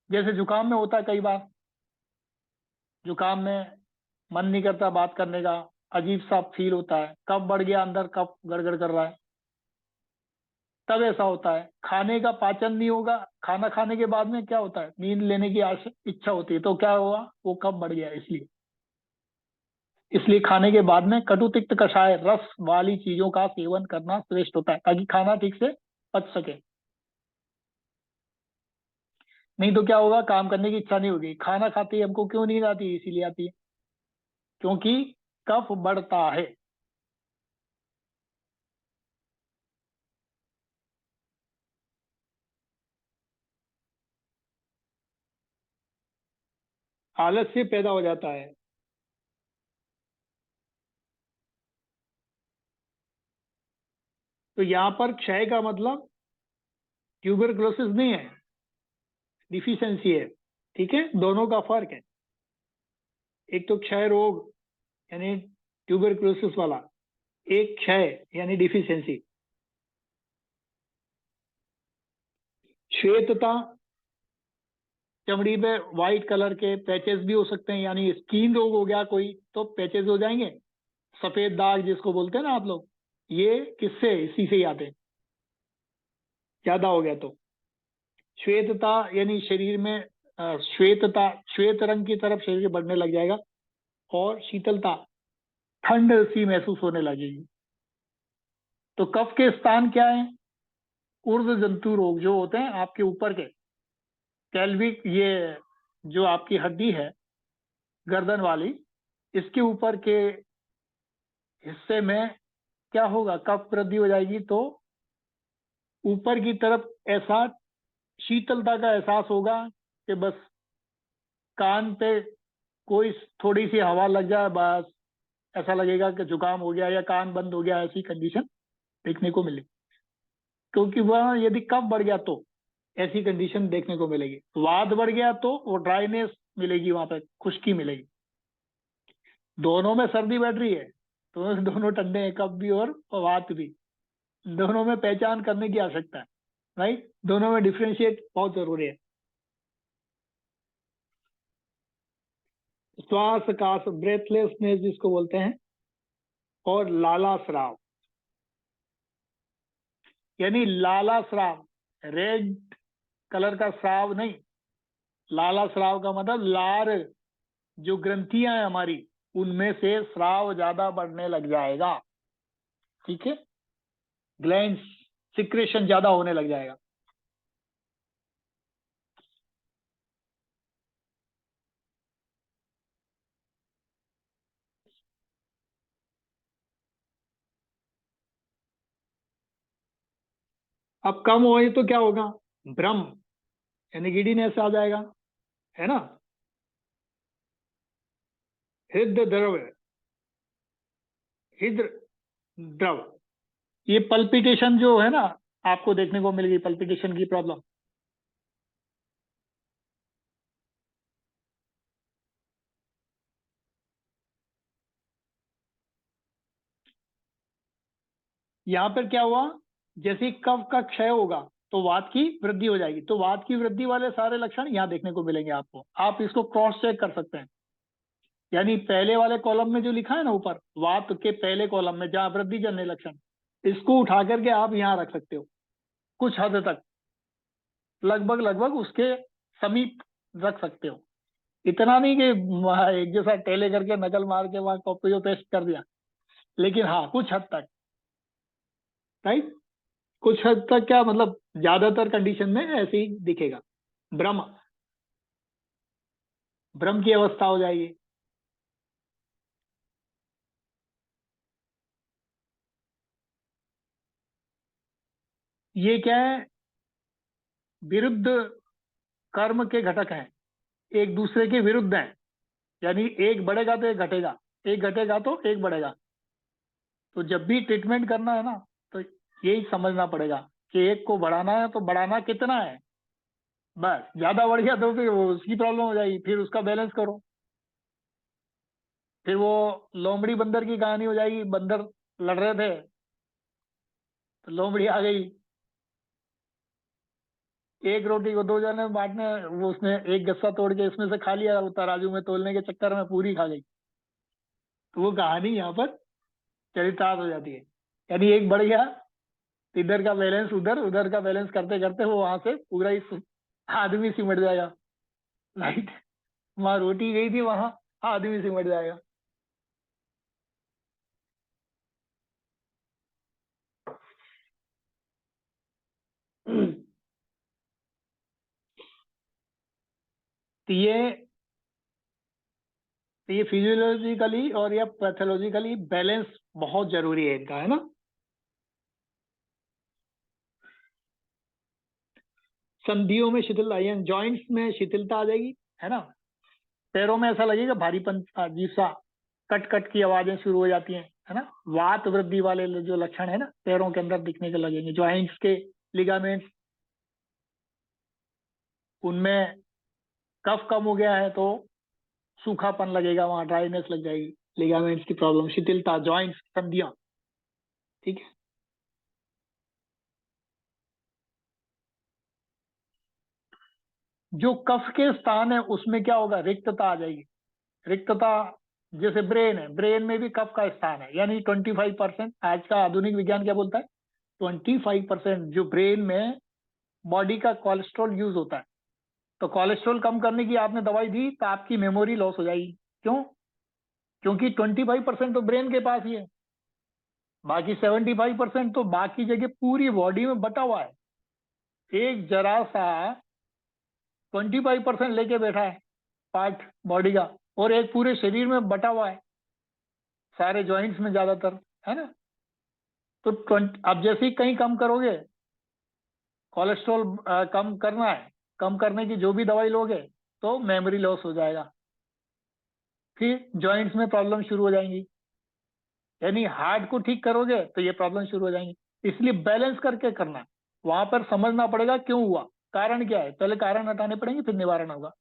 जैसे जुकाम में होता है, कई बार जुकाम में मन नहीं करता बात करने का, अजीब सा फील होता है, कफ बढ़ गया, अंदर कफ गड़गड़ कर रहा है, तब ऐसा होता है। खाने का पाचन नहीं होगा, खाना खाने के बाद में क्या होता है, नींद लेने की इच्छा होती है, तो क्या हुआ, वो कफ बढ़ गया। इसलिए इसलिए खाने के बाद में कटु तिक्त कषाय रस वाली चीजों का सेवन करना श्रेष्ठ होता है, ताकि खाना ठीक से पच सके। नहीं तो क्या होगा, काम करने की इच्छा नहीं होगी। खाना खाते ही हमको क्यों नींद आती है, इसीलिए आती है क्योंकि कफ बढ़ता है। आलस्य पैदा हो जाता है। तो यहाँ पर क्षय का मतलब ट्यूबरक्लोसिस नहीं है, डिफिशियंसी है। ठीक है, दोनों का फर्क है। एक तो क्षय रोग यानी ट्यूबरक्लोसिस वाला, एक क्षय यानी डिफिशियंसी। श्वेतता, चमड़ी पे व्हाइट कलर के पैचेस भी हो सकते हैं, यानी स्किन रोग हो गया कोई तो पैचेस हो जाएंगे, सफेद दाग जिसको बोलते हैं ना आप लोग, ये किससे, इसी से ही आते हैं, ज्यादा हो गया तो। श्वेतता यानी शरीर में श्वेतता, श्वेत रंग की तरफ शरीर बढ़ने लग जाएगा। और शीतलता, ठंड सी महसूस होने लगेगी। तो कफ के स्थान क्या है, ऊर्ध्व जंतु रोग जो होते हैं आपके ऊपर के कैल्विक, ये जो आपकी हड्डी है गर्दन वाली, इसके ऊपर के हिस्से में क्या होगा, कफ वृद्धि हो जाएगी तो ऊपर की तरफ ऐसा शीतलता का एहसास होगा कि बस कान पे कोई थोड़ी सी हवा लग जाए, बस ऐसा लगेगा कि जुकाम हो गया या कान बंद हो गया, ऐसी कंडीशन देखने को मिलेगी। क्योंकि वह यदि कफ बढ़ गया तो ऐसी कंडीशन देखने को मिलेगी। वात बढ़ गया तो वो ड्राइनेस मिलेगी, वहां पे खुश्की मिलेगी। दोनों में सर्दी बढ़ रही है तो दोनों ठंडे हैं, कफ भी और वात भी। दोनों में पहचान करने की आवश्यकता है, राइट। दोनों में डिफ्रेंशिएट बहुत जरूरी है। श्वास काश, ब्रेथलेसनेस जिसको बोलते हैं, और लाला स्राव, यानी लाला स्राव, रेड कलर का स्राव नहीं, लाला स्राव का मतलब लार, जो ग्रंथियां हैं हमारी उनमें से स्राव ज्यादा बढ़ने लग जाएगा, ठीक है, ग्लैंड्स सिक्रेशन ज्यादा होने लग जाएगा। अब कम हो तो क्या होगा, भ्रम यानी गिडीनेस आ जाएगा, है ना। हृदय द्रव, हृदय द्रव, ये पल्पिटेशन जो है ना आपको देखने को मिलेगी, पल्पिटेशन की प्रॉब्लम। यहाँ पर क्या हुआ, जैसे ही कफ का क्षय होगा तो वात की वृद्धि हो जाएगी, तो वात की वृद्धि वाले सारे लक्षण यहाँ देखने को मिलेंगे आपको। आप इसको क्रॉस चेक कर सकते हैं, यानी पहले वाले कॉलम में जो लिखा है ना ऊपर, वात के पहले कॉलम में जहाँ वृद्धि जन्य लक्षण, इसको उठा करके आप यहाँ रख सकते हो कुछ हद तक, लगभग लगभग उसके समीप रख सकते हो। इतना नहीं कि वहाँ एक जैसा टेले करके नकल मार के वहां कॉपी पेस्ट कर दिया, लेकिन हाँ कुछ हद तक, राइट, कुछ हद तक क्या मतलब, ज्यादातर कंडीशन में ऐसे ही दिखेगा। भ्रम, भ्रम की अवस्था हो जाएगी। ये क्या है, विरुद्ध कर्म के घटक हैं, एक दूसरे के विरुद्ध हैं, यानी एक बढ़ेगा तो एक घटेगा, एक घटेगा तो एक बढ़ेगा। तो जब भी ट्रीटमेंट करना है ना तो यही समझना पड़ेगा कि एक को बढ़ाना है तो बढ़ाना कितना है, बस ज्यादा बढ़ गया तो फिर वो उसकी प्रॉब्लम हो जाएगी, फिर उसका बैलेंस करो। फिर वो लोमड़ी बंदर की कहानी हो जाएगी, बंदर लड़ रहे थे तो लोमड़ी आ गई, एक रोटी को दो जने बांटने, वो उसने एक गस्सा तोड़ के इसमें से खा लिया, वो तराजू में तोलने के चक्कर में पूरी खा गई। तो वो कहानी यहाँ पर चरितार्थ हो जाती है, यानी एक बढ़ गया, इधर का बैलेंस उधर, उधर का बैलेंस करते करते वो वहां से पूरा ही आदमी सिमट जाएगा, राइट। वहां रोटी गई थी, वहां आदमी सिमट जाएगा। तो ये फिजियोलॉजिकली और या पैथोलॉजिकली बैलेंस बहुत जरूरी है इनका, है ना। संधियों में शिथिलता, यानी जॉइंट्स में शिथिलता आ जाएगी, है ना। पैरों में ऐसा लगेगा भारीपन, अजीब सा कट कट की आवाजें शुरू हो जाती हैं, है ना। वात वृद्धि वाले जो लक्षण है ना पैरों के अंदर दिखने के लगेंगे, जॉइंट्स के लिगामेंट्स, उनमें कफ कम हो गया है तो सूखापन लगेगा, वहां ड्राइनेस लग जाएगी, लिगामेंट्स की प्रॉब्लम, शिथिलता, जॉइंट्स, संधियां, ठीक है। जो कफ के स्थान है उसमें क्या होगा, रिक्तता आ जाएगी, रिक्तता। जैसे ब्रेन है, ब्रेन में भी कफ का स्थान है, यानी 25%, आज का आधुनिक विज्ञान क्या बोलता है, 25% जो ब्रेन में बॉडी का कोलेस्ट्रॉल यूज होता है। तो कोलेस्ट्रॉल कम करने की आपने दवाई दी तो आपकी मेमोरी लॉस हो जाएगी, क्यों, क्योंकि 25% तो ब्रेन के पास ही है, बाकी 75% तो बाकी जगह पूरी बॉडी में बटा हुआ है। एक जरा सा 25% लेके बैठा है पार्ट बॉडी का, और एक पूरे शरीर में बटा हुआ है, सारे जॉइंट्स में ज्यादातर, है ना। तो 20, अब जैसे ही कहीं कम करोगे, कोलेस्ट्रॉल कम करना है, कम करने की जो भी दवाई लोगे तो मेमोरी लॉस हो जाएगा, फिर जॉइंट्स में प्रॉब्लम शुरू हो जाएंगी, यानी हार्ट को ठीक करोगे तो ये प्रॉब्लम शुरू हो जाएंगी। इसलिए बैलेंस करके करना, वहां पर समझना पड़ेगा क्यों हुआ, कारण क्या है, पहले कारण हटाने पड़ेंगे फिर निवारण होगा।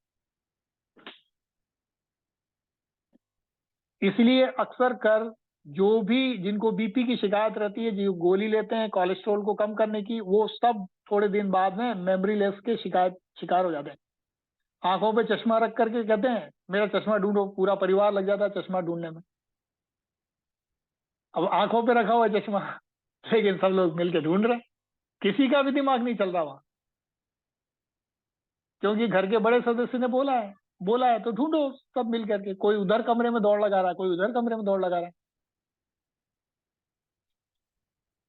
इसलिए अक्सर कर जो भी जिनको बीपी की शिकायत रहती है, जो गोली लेते हैं कोलेस्ट्रॉल को कम करने की, वो सब थोड़े दिन बाद में मेमोरी लॉस के शिकार हो जाते हैं। आंखों पे चश्मा रख करके कहते हैं मेरा चश्मा ढूंढो, पूरा परिवार लग जाता है चश्मा ढूंढने में। अब आंखों पे रखा हुआ है चश्मा, लेकिन सब लोग मिलके ढूंढ रहे हैं, किसी का भी दिमाग नहीं चल रहा वहां। क्योंकि घर के बड़े सदस्य ने बोला है तो ढूंढो सब मिल करके। कोई उधर कमरे में दौड़ लगा रहा है, कोई उधर कमरे में दौड़ लगा रहा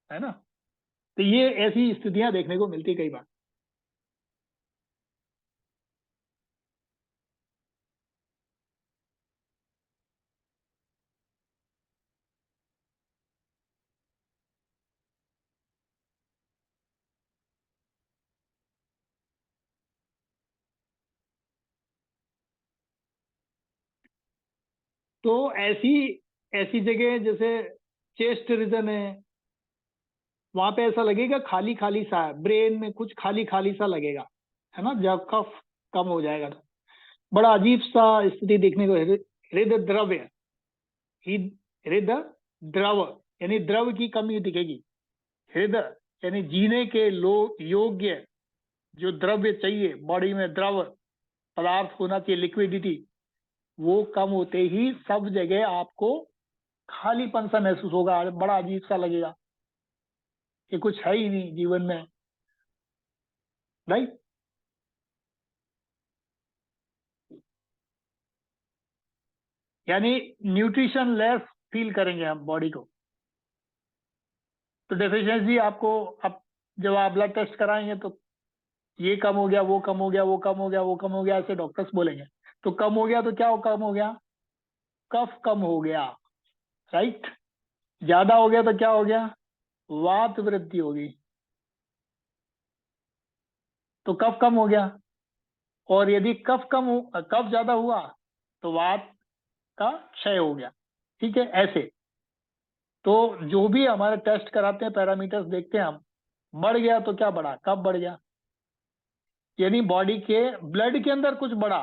है ना। तो ये ऐसी स्थितियां देखने को मिलती कई बार। तो ऐसी ऐसी जगह जैसे चेस्ट रीजन है, वहां पे ऐसा लगेगा खाली खाली सा है, ब्रेन में कुछ खाली खाली सा लगेगा, है ना, जब कफ कम हो जाएगा तो बड़ा अजीब सा स्थिति देखने को। हृदय द्रव्य, हृदय द्रव यानी द्रव की कमी दिखेगी। हृदय यानी जीने के योग्य जो द्रव्य चाहिए, बॉडी में द्रव पदार्थ होना चाहिए, लिक्विडिटी, वो कम होते ही सब जगह आपको खालीपन सा महसूस होगा, बड़ा अजीब सा लगेगा कि कुछ है ही नहीं जीवन में, राइट। यानी न्यूट्रिशन लेस फील करेंगे हम बॉडी को। तो डेफिशिएंसी आपको, अब जब आप ब्लड टेस्ट कराएंगे तो ये कम हो गया, वो कम हो गया, वो कम हो गया, वो कम हो गया, ऐसे डॉक्टर्स बोलेंगे। तो कम हो गया तो क्या कम हो गया? कफ कम हो गया, राइट। ज्यादा हो गया तो क्या हो गया? वात वृद्धि होगी, तो कफ कम हो गया। और यदि कफ ज्यादा हुआ तो वात का क्षय हो गया, ठीक है। ऐसे तो जो भी हमारे टेस्ट कराते हैं, पैरामीटर्स देखते हैं हम, बढ़ गया तो क्या बढ़ा, कब बढ़ गया, यानी बॉडी के ब्लड के अंदर कुछ बढ़ा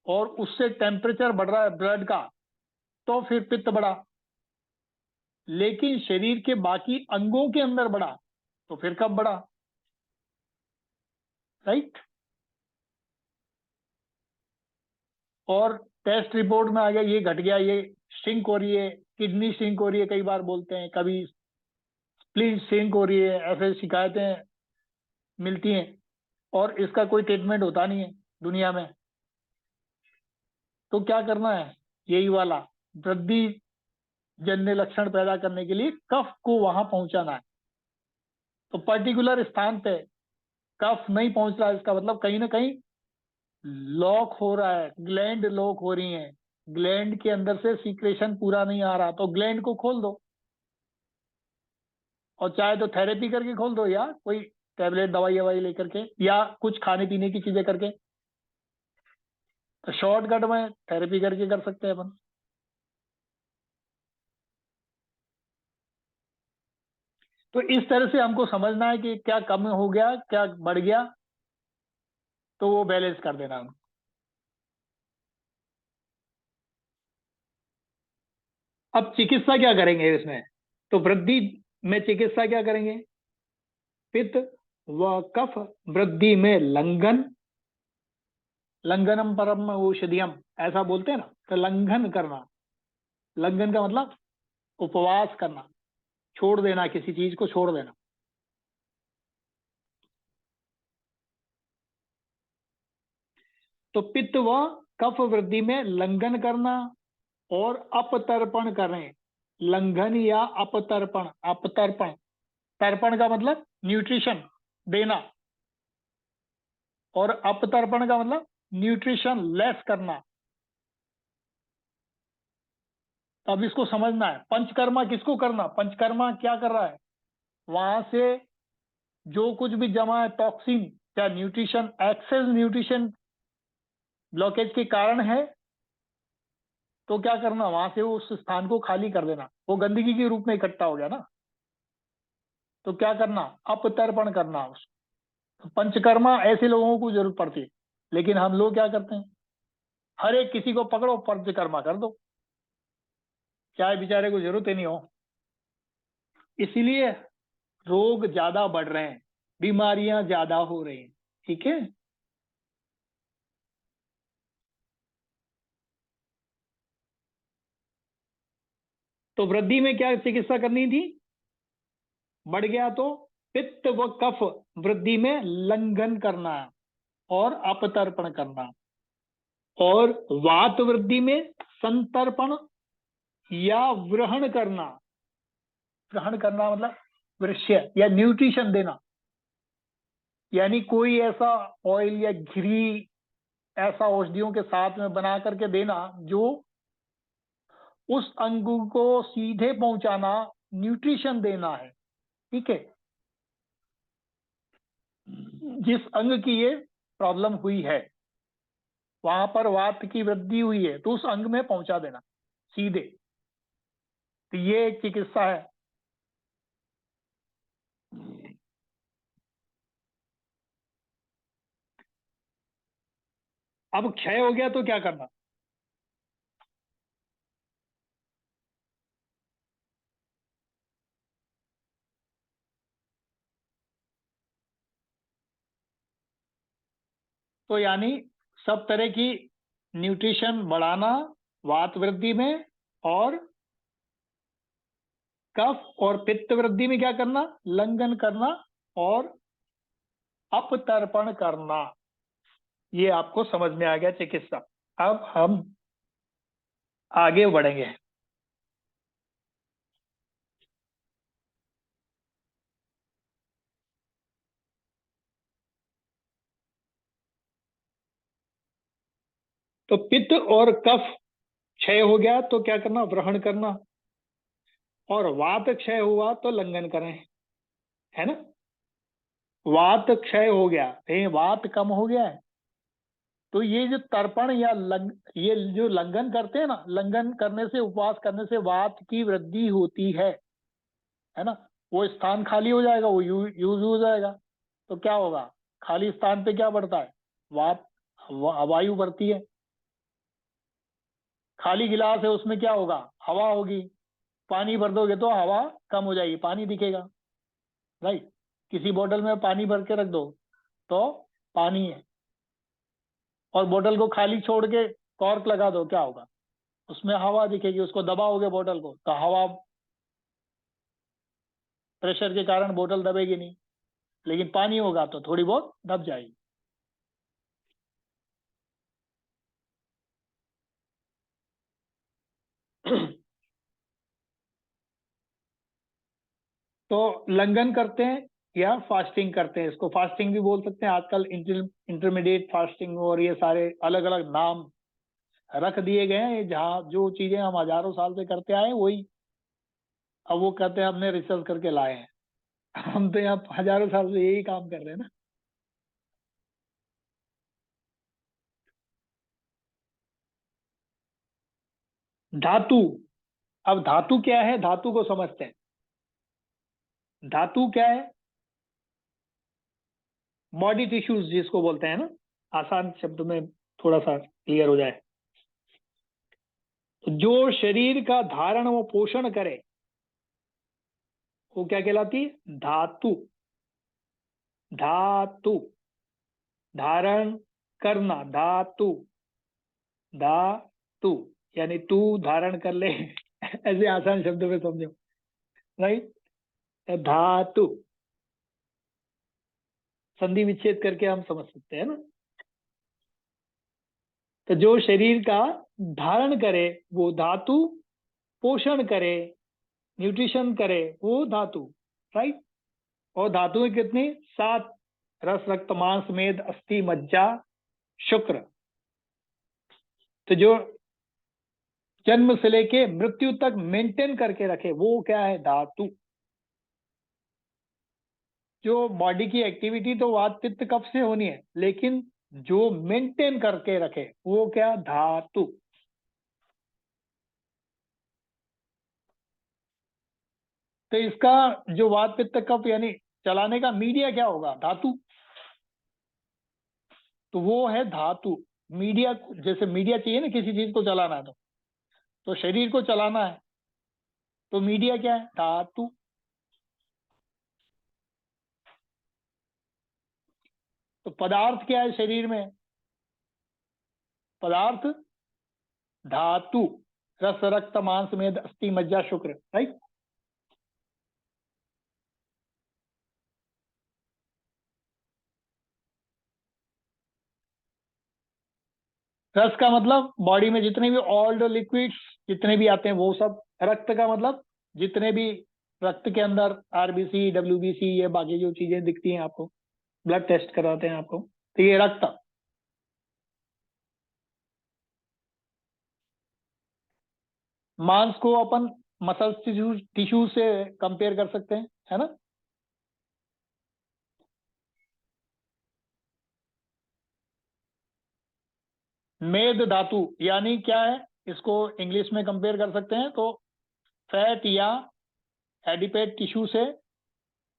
और उससे टेम्परेचर बढ़ रहा है ब्लड का, तो फिर पित्त बढ़ा। लेकिन शरीर के बाकी अंगों के अंदर बढ़ा तो फिर कब बढ़ा, राइट। और टेस्ट रिपोर्ट में आ गया ये घट गया, ये श्रिंक हो रही है, किडनी श्रिंक हो रही है, कई बार बोलते हैं, कभी स्प्लीन श्रिंक हो रही है, ऐसे शिकायतें मिलती हैं। और इसका कोई ट्रीटमेंट होता नहीं है दुनिया में। तो क्या करना है, यही वाला वृद्धि जन्य लक्षण पैदा करने के लिए कफ को वहां पहुंचाना है। तो पर्टिकुलर स्थान पे कफ नहीं पहुंच रहा है, इसका मतलब कहीं ना कहीं लॉक हो रहा है, ग्लैंड लॉक हो रही है, ग्लैंड के अंदर से सीक्रेशन पूरा नहीं आ रहा, तो ग्लैंड को खोल दो। और चाहे तो थेरेपी करके खोल दो, या कोई टैबलेट दवाई ववाई लेकर के, या कुछ खाने पीने की चीजें करके। तो शॉर्टकट में थेरेपी करके कर सकते हैं अपन। तो इस तरह से हमको समझना है कि क्या कम हो गया, क्या बढ़ गया, तो वो बैलेंस कर देना हम। अब चिकित्सा क्या करेंगे इसमें? तो वृद्धि में चिकित्सा क्या करेंगे? पित्त व कफ वृद्धि में लंघन, लंघनम परम औषधियम, ऐसा बोलते हैं ना। तो लंघन करना, लंघन का मतलब उपवास करना, छोड़ देना, किसी चीज को छोड़ देना। तो पित्त व कफ वृद्धि में लंघन करना और अपतर्पण करें। लंघन या अपतर्पण, अपतर्पण, तर्पण का मतलब न्यूट्रिशन देना, और अपतर्पण का मतलब न्यूट्रिशन लेस करना। तो अब इसको समझना है, पंचकर्मा किसको करना, पंचकर्मा क्या कर रहा है, वहां से जो कुछ भी जमा है टॉक्सिन या न्यूट्रिशन, एक्सेस न्यूट्रिशन ब्लॉकेज के कारण है, तो क्या करना, वहां से उस स्थान को खाली कर देना। वो गंदगी के रूप में इकट्ठा हो गया ना, तो क्या करना, अपतर्पण करना उसको। तो पंचकर्मा ऐसे लोगों को जरूरत पड़ती है, लेकिन हम लोग क्या करते हैं, हर एक किसी को पकड़ो पंचकर्मा कर दो, चाहे बेचारे को जरूरत ही नहीं हो। इसीलिए रोग ज्यादा बढ़ रहे हैं, बीमारियां ज्यादा हो रही हैं, ठीक है। तो वृद्धि में क्या चिकित्सा करनी थी, बढ़ गया तो पित्त व कफ वृद्धि में लंघन करना है, और अपतर्पण करना। और वात वृद्धि में संतर्पण या व्रहण करना। ग्रहण करना मतलब वृष्य या न्यूट्रिशन देना, यानी कोई ऐसा ऑयल या घी ऐसा औषधियों के साथ में बना करके देना जो उस अंग को सीधे पहुंचाना, न्यूट्रिशन देना है। ठीक है, जिस अंग की ये प्रॉब्लम हुई है, वहां पर वात की वृद्धि हुई है, तो उस अंग में पहुंचा देना सीधे। तो ये एक चिकित्सा है। अब क्षय हो गया तो क्या करना? तो यानी सब तरह की न्यूट्रिशन बढ़ाना वात वृद्धि में, और कफ और पित्त वृद्धि में क्या करना? लंघन करना और अपतर्पण करना। ये आपको समझ में आ गया चिकित्सा। अब हम आगे बढ़ेंगे। तो पित्त और कफ क्षय हो गया तो क्या करना? व्रहण करना। और वात क्षय हुआ तो लंघन करें, है ना? वात क्षय हो गया, कहीं वात कम हो गया है, तो ये जो तर्पण या ये जो लंघन करते हैं ना, लंघन करने से, उपवास करने से वात की वृद्धि होती है ना? वो स्थान खाली हो जाएगा, वो यूज हो जाएगा। तो क्या होगा? खाली स्थान पे क्या बढ़ता है? वात, वायु बढ़ती है। खाली गिलास है, उसमें क्या होगा? हवा होगी। पानी भर दोगे तो हवा कम हो जाएगी, पानी दिखेगा, राइट? किसी बोतल में पानी भर के रख दो तो पानी है, और बोतल को खाली छोड़ के कॉर्क लगा दो, क्या होगा? उसमें हवा दिखेगी। उसको दबाओगे बोतल को तो हवा, प्रेशर के कारण बोतल दबेगी नहीं, लेकिन पानी होगा तो थोड़ी बहुत दब जाएगी। तो लंघन करते हैं या फास्टिंग करते हैं, इसको फास्टिंग भी बोल सकते हैं। आजकल इंटरमीडिएट फास्टिंग और ये सारे अलग अलग नाम रख दिए गए हैं। जहाँ जो चीजें हम हजारों साल से करते आए हैं, वही अब वो कहते हैं हमने रिसर्च करके लाए हैं। हम तो यहाँ हजारों साल से यही काम कर रहे हैं ना। धातु। अब धातु क्या है, धातु को समझते हैं। धातु क्या है? बॉडी टिश्यूज जिसको बोलते हैं ना, आसान शब्द में थोड़ा सा क्लियर हो जाए, तो जो शरीर का धारण व पोषण करे वो क्या कहलाती है? धातु। धातु, धारण करना, धातु। धातु यानी तू धारण कर ले। ऐसे आसान शब्दों में समझो, राइट? धातु संधि विच्छेद करके हम समझ सकते हैं ना। तो जो शरीर का धारण करे वो धातु, पोषण करे, न्यूट्रिशन करे वो धातु, राइट? और धातुएं कितनी? 7। रस, रक्त, मांस, मेद, अस्थि, मज्जा, शुक्र। तो जो जन्म से लेके मृत्यु तक मेंटेन करके रखे वो क्या है? धातु। जो बॉडी की एक्टिविटी तो वात पित्त कफ से होनी है, लेकिन जो मेंटेन करके रखे वो क्या? धातु। तो इसका जो वात पित्त कफ यानी चलाने का मीडिया क्या होगा? धातु। तो वो है धातु। मीडिया, जैसे मीडिया चाहिए ना किसी चीज को चलाना है, तो शरीर को चलाना है तो मीडिया क्या है? धातु। तो पदार्थ क्या है शरीर में? पदार्थ धातु। रस, रक्त, मांस, मेद, अस्थि, मज्जा, शुक्र, राइट? रस का मतलब बॉडी में जितने भी ऑल द लिक्विड्स जितने भी आते हैं वो सब। रक्त का मतलब जितने भी रक्त के अंदर आरबीसी, डब्ल्यूबीसी, ये बाकी जो चीजें दिखती हैं आपको, ब्लड टेस्ट कराते हैं आपको, तो ये रक्त। मांस को अपन मसल टिश्यू से कंपेयर कर सकते हैं, है ना। मेद धातु यानी क्या है, इसको इंग्लिश में कंपेयर कर सकते हैं तो फैट या एडिपेट टिश्यू से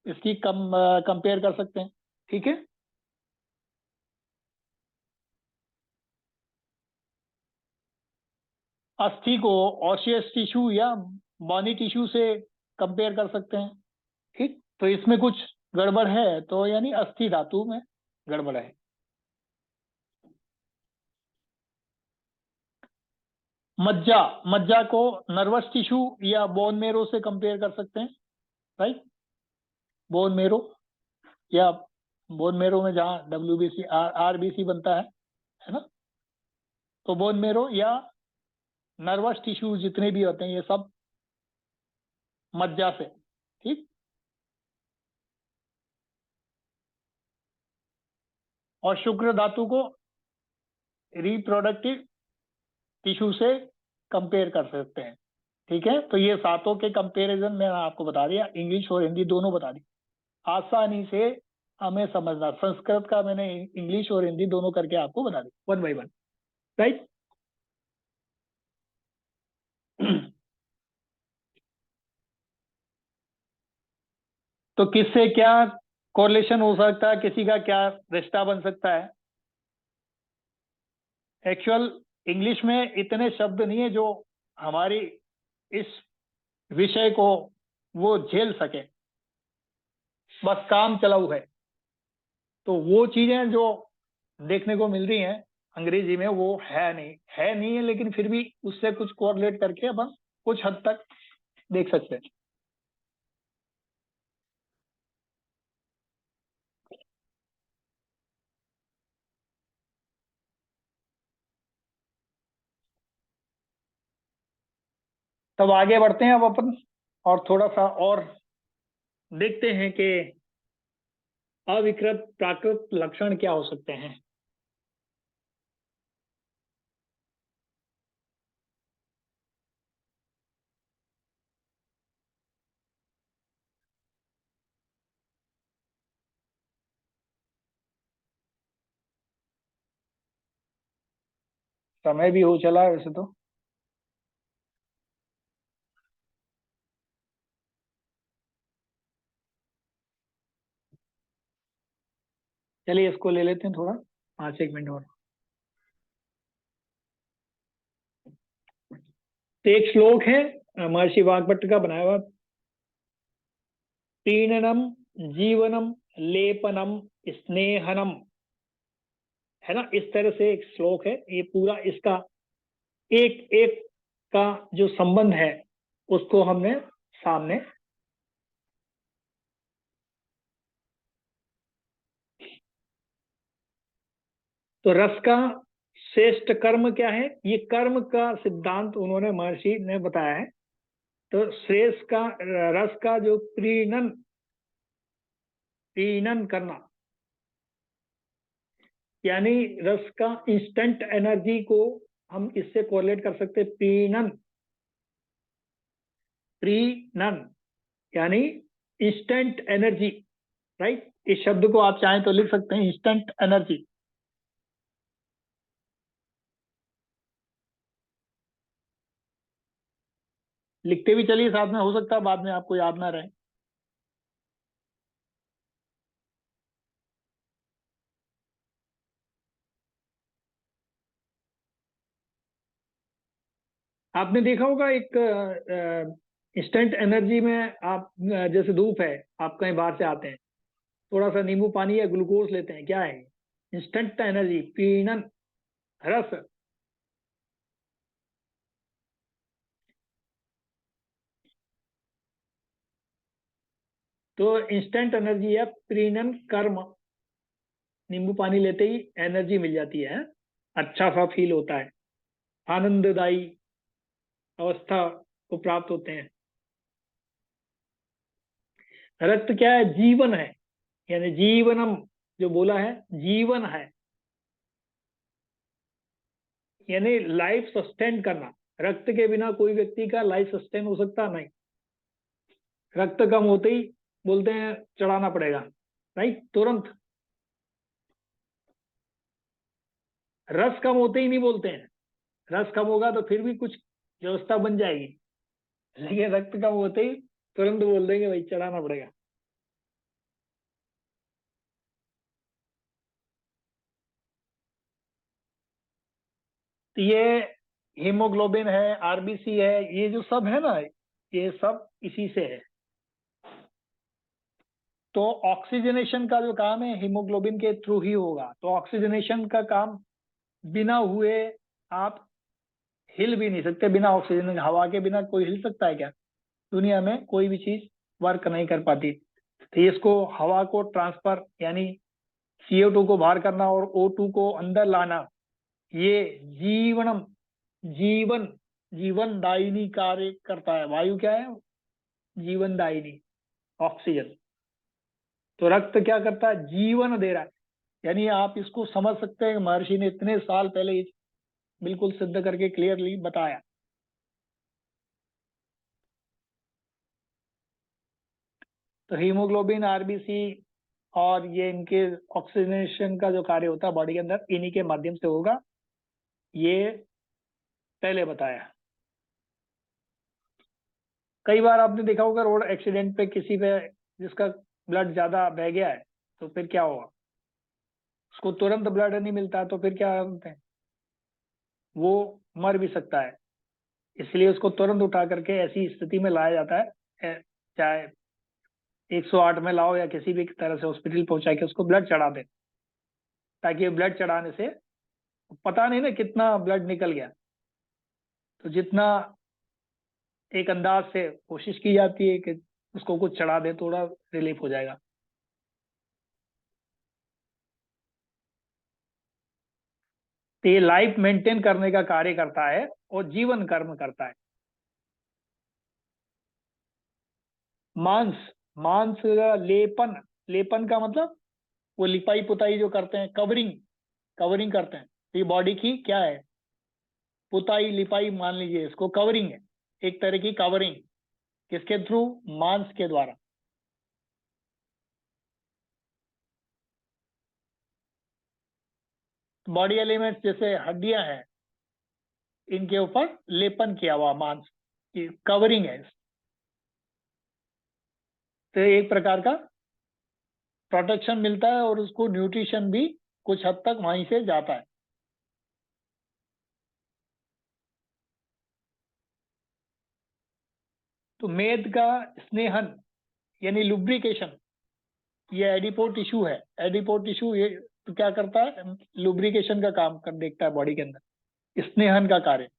इसकी कंपेयर कर सकते हैं, ठीक है। अस्थि को ऑसियस टिश्यू या बॉनी टिश्यू से कंपेयर कर सकते हैं, ठीक। तो इसमें कुछ गड़बड़ है तो यानी अस्थि धातु में गड़बड़ है। मज्जा, मज्जा को नर्वस टिश्यू या बोन मेरो से कंपेयर कर सकते हैं, राइट। बोन मेरो या बोन मेरो में जहाँ डब्ल्यूबीसी आरबीसी बनता है ना, तो बोन मेरो या नर्वस टिश्यू जितने भी होते हैं ये सब मज्जा से, ठीक। और शुक्र धातु को रिप्रोडक्टिव टिश्यू से कंपेयर कर सकते हैं, ठीक है। तो ये सातों के कंपैरिजन मैंने आपको बता दिया, इंग्लिश और हिंदी दोनों बता दी, आसानी से हमें समझना। संस्कृत का मैंने इंग्लिश और हिंदी दोनों करके आपको बता दी, 1 by 1, राइट। तो किससे क्या कोरिलेशन हो सकता है, किसी का क्या रिश्ता बन सकता है। एक्चुअल इंग्लिश में इतने शब्द नहीं है जो हमारी इस विषय को वो झेल सके, बस काम चलाऊ है। तो वो चीजें जो देखने को मिल रही हैं अंग्रेजी में वो है नहीं है, लेकिन फिर भी उससे कुछ कोरिलेट करके अपन कुछ हद तक देख सकते हैं। तब आगे बढ़ते हैं अब अपन, और थोड़ा सा और देखते हैं कि अविकृत प्राकृत लक्षण क्या हो सकते हैं। समय भी हो चला है वैसे तो। चलिए इसको ले लेते हैं थोड़ा 5-1 मिनट और। तो एक श्लोक है महर्षि वाग्भट का बनाया हुआ, प्रीणनम जीवनम लेपनम स्नेहनम, है ना। इस तरह से एक श्लोक है, ये पूरा इसका एक एक का जो संबंध है उसको हमने सामने। तो रस का श्रेष्ठ कर्म क्या है, ये कर्म का सिद्धांत उन्होंने महर्षि ने बताया है। तो श्रेष्ठ का रस का जो प्रीणन प्रीणन करना, यानी रस का इंस्टेंट एनर्जी को हम इससे कोरिलेट कर सकते हैं। प्रीणन, प्रीणन यानी इंस्टेंट एनर्जी, राइट। इस शब्द को आप चाहें तो लिख सकते हैं इंस्टेंट एनर्जी। लिखते भी चलिए साथ में, हो सकता है बाद में आपको याद ना रहे। आपने देखा होगा एक इंस्टेंट एनर्जी में आप जैसे धूप है, आप कहीं बाहर से आते हैं, थोड़ा सा नींबू पानी या ग्लूकोज लेते हैं, क्या है इंस्टेंट एनर्जी, पीणन रस। तो इंस्टेंट एनर्जी या प्रीणन कर्म, नींबू पानी लेते ही एनर्जी मिल जाती है। अच्छा सा फील होता है, आनंददायी अवस्था को प्राप्त होते हैं। रक्त क्या है? जीवन है, यानी जीवनम जो बोला है, जीवन है, यानी लाइफ सस्टेन करना। रक्त के बिना कोई व्यक्ति का लाइफ सस्टेन हो सकता नहीं। रक्त कम होते ही बोलते हैं चढ़ाना पड़ेगा, राइट, तुरंत। रस कम होते ही नहीं बोलते हैं, रस कम होगा तो फिर भी कुछ व्यवस्था बन जाएगी, लेकिन रक्त कम होते ही तुरंत बोल देंगे भाई चढ़ाना पड़ेगा। तो ये हीमोग्लोबिन है, आरबीसी है, ये जो सब है ना, ये सब इसी से है। तो ऑक्सीजनेशन का जो काम है हीमोग्लोबिन के थ्रू ही होगा। तो ऑक्सीजनेशन का काम बिना हुए आप हिल भी नहीं सकते। बिना ऑक्सीजन, हवा के बिना कोई हिल सकता है क्या? दुनिया में कोई भी चीज वर्क नहीं कर पाती। तो इसको हवा को ट्रांसफर यानी CO2 को बाहर करना और O2 को अंदर लाना, ये जीवनम, जीवन, जीवन दायिनी कार्य करता है। वायु क्या है? जीवन दायिनी, ऑक्सीजन। तो रक्त क्या करता है? जीवन दे रहा है। यानी आप इसको समझ सकते हैं, महर्षि ने इतने साल पहले बिल्कुल सिद्ध करके क्लियरली बताया। तो हीमोग्लोबिन, आरबीसी और ये इनके ऑक्सीजनेशन का जो कार्य होता है बॉडी के अंदर, इन्हीं के माध्यम से होगा, ये पहले बताया। कई बार आपने देखा होगा रोड एक्सीडेंट पे किसी पे जिसका ब्लड ज्यादा बह गया है, तो फिर क्या होगा? उसको तुरंत ब्लड नहीं मिलता, तो फिर क्या करते हैं? वो मर भी सकता है। इसलिए उसको तुरंत उठा करके ऐसी स्थिति में लाया जाता है, चाहे 108 में लाओ या किसी भी तरह से हॉस्पिटल पहुंचा के उसको ब्लड चढ़ा दे, ताकि ब्लड चढ़ाने से पता नहीं ना कितना ब्लड निकल गया। तो जितना एक अंदाज से कोशिश की जाती है कि उसको कुछ चढ़ा दे, थोड़ा रिलीफ हो जाएगा। तो ये लाइफ मेंटेन करने का कार्य करता है और जीवन कर्म करता है। मांस, मांस का लेपन, लेपन का मतलब वो लिपाई पुताई जो करते हैं, कवरिंग, कवरिंग करते हैं। तो ये बॉडी की क्या है? पुताई लिपाई मान लीजिए इसको, कवरिंग है, एक तरह की कवरिंग। किसके थ्रू? मांस के द्वारा। बॉडी एलिमेंट्स जैसे हड्डियां हैं, इनके ऊपर लेपन किया हुआ मांस की कवरिंग है। तो एक प्रकार का प्रोटेक्शन मिलता है और उसको न्यूट्रिशन भी कुछ हद तक वहीं से जाता है। तो मेद का स्नेहन यानी लुब्रिकेशन, ये एडिपो टिश्यू है। एडिपो टिश्यू ये तो क्या करता है? लुब्रिकेशन का काम कर देखता है बॉडी के अंदर, स्नेहन का कार्य।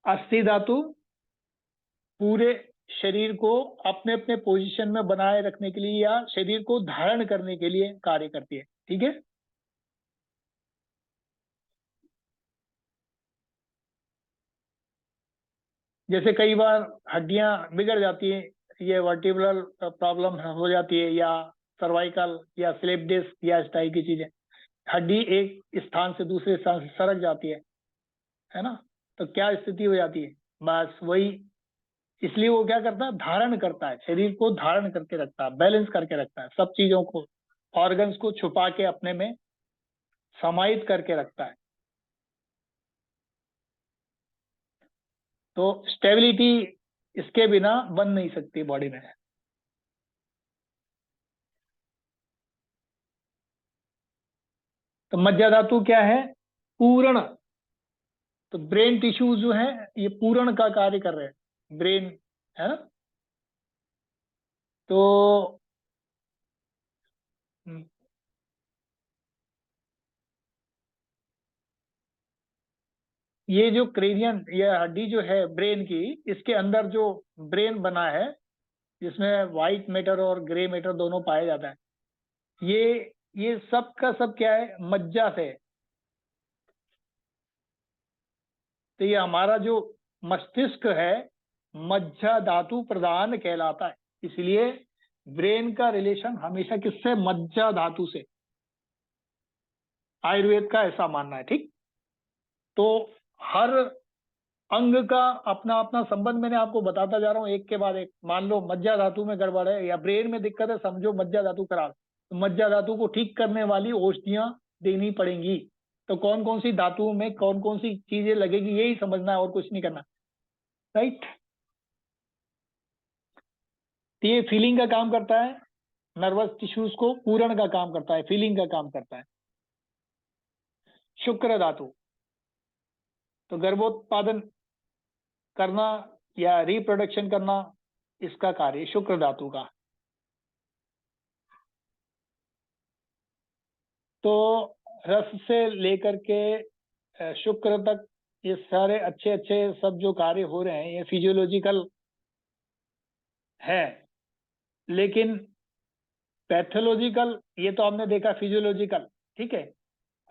अस्थि धातु पूरे शरीर को अपने अपने पोजीशन में बनाए रखने के लिए या शरीर को धारण करने के लिए कार्य करती है। ठीक है। जैसे कई बार हड्डियां बिगड़ जाती है, ये वर्टिब्रल प्रॉब्लम हो जाती है, या सर्वाइकल या स्लिप डिस्क या इस टाइप की चीजें, हड्डी एक स्थान से दूसरे स्थान से सरक जाती है ना? तो क्या स्थिति हो जाती है? बस वही, इसलिए वो क्या करता है? धारण करता है, शरीर को धारण करके रखता है, बैलेंस करके रखता है, सब चीजों को, ऑर्गन्स को छुपा के अपने में समाहित करके रखता है। तो स्टेबिलिटी इसके बिना बन नहीं सकती बॉडी में। तो मज्जा धातु क्या है? पूर्ण। तो ब्रेन टिश्यूज जो है ये पूर्ण का कार्य कर रहे हैं, ब्रेन, है ना? तो ये जो क्रेनियन, ये हड्डी जो है ब्रेन की, इसके अंदर जो ब्रेन बना है जिसमें व्हाइट मैटर और ग्रे मैटर दोनों पाया जाता है, ये सब का सब क्या है, मज्जा से। तो ये हमारा जो मस्तिष्क है मज्जा धातु प्रधान कहलाता है, इसलिए ब्रेन का रिलेशन हमेशा किससे, मज्जा धातु से। आयुर्वेद का ऐसा मानना है, ठीक। तो हर अंग का अपना अपना संबंध मैंने आपको बताता जा रहा हूं एक के बाद एक। मान लो मज्जा धातु में गड़बड़ है या ब्रेन में दिक्कत है, समझो मज्जा धातु खराब, तो मज्जा धातु को ठीक करने वाली औषधियां देनी पड़ेंगी। तो कौन कौन सी धातुओं में कौन कौन सी चीजें लगेगी, यही समझना है और कुछ नहीं करना, राइट। तो ये फीलिंग का काम करता है, नर्वस टिश्यूज को पूरण का काम करता है, फीलिंग का काम करता है। शुक्र धातु, तो गर्भोत्पादन करना या रिप्रोडक्शन करना, इसका कार्य शुक्र धातु का। तो रस से लेकर के शुक्र तक ये सारे अच्छे अच्छे सब जो कार्य हो रहे हैं ये फिजियोलॉजिकल है, लेकिन पैथोलॉजिकल ये तो हमने देखा फिजियोलॉजिकल, ठीक है।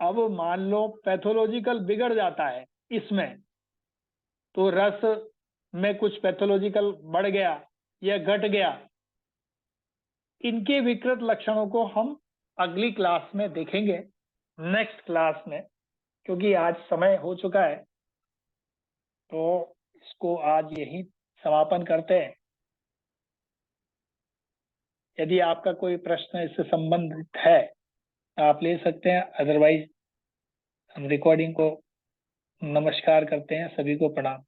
अब मान लो पैथोलॉजिकल बिगड़ जाता है इसमें, तो रस में कुछ पैथोलॉजिकल बढ़ गया या घट गया, इनके विकृत लक्षणों को हम अगली क्लास में देखेंगे, नेक्स्ट क्लास में, क्योंकि आज समय हो चुका है। तो इसको आज यही समापन करते हैं। यदि आपका कोई प्रश्न इससे संबंधित है आप ले सकते हैं, अदरवाइज हम रिकॉर्डिंग को नमस्कार करते हैं। सभी को प्रणाम।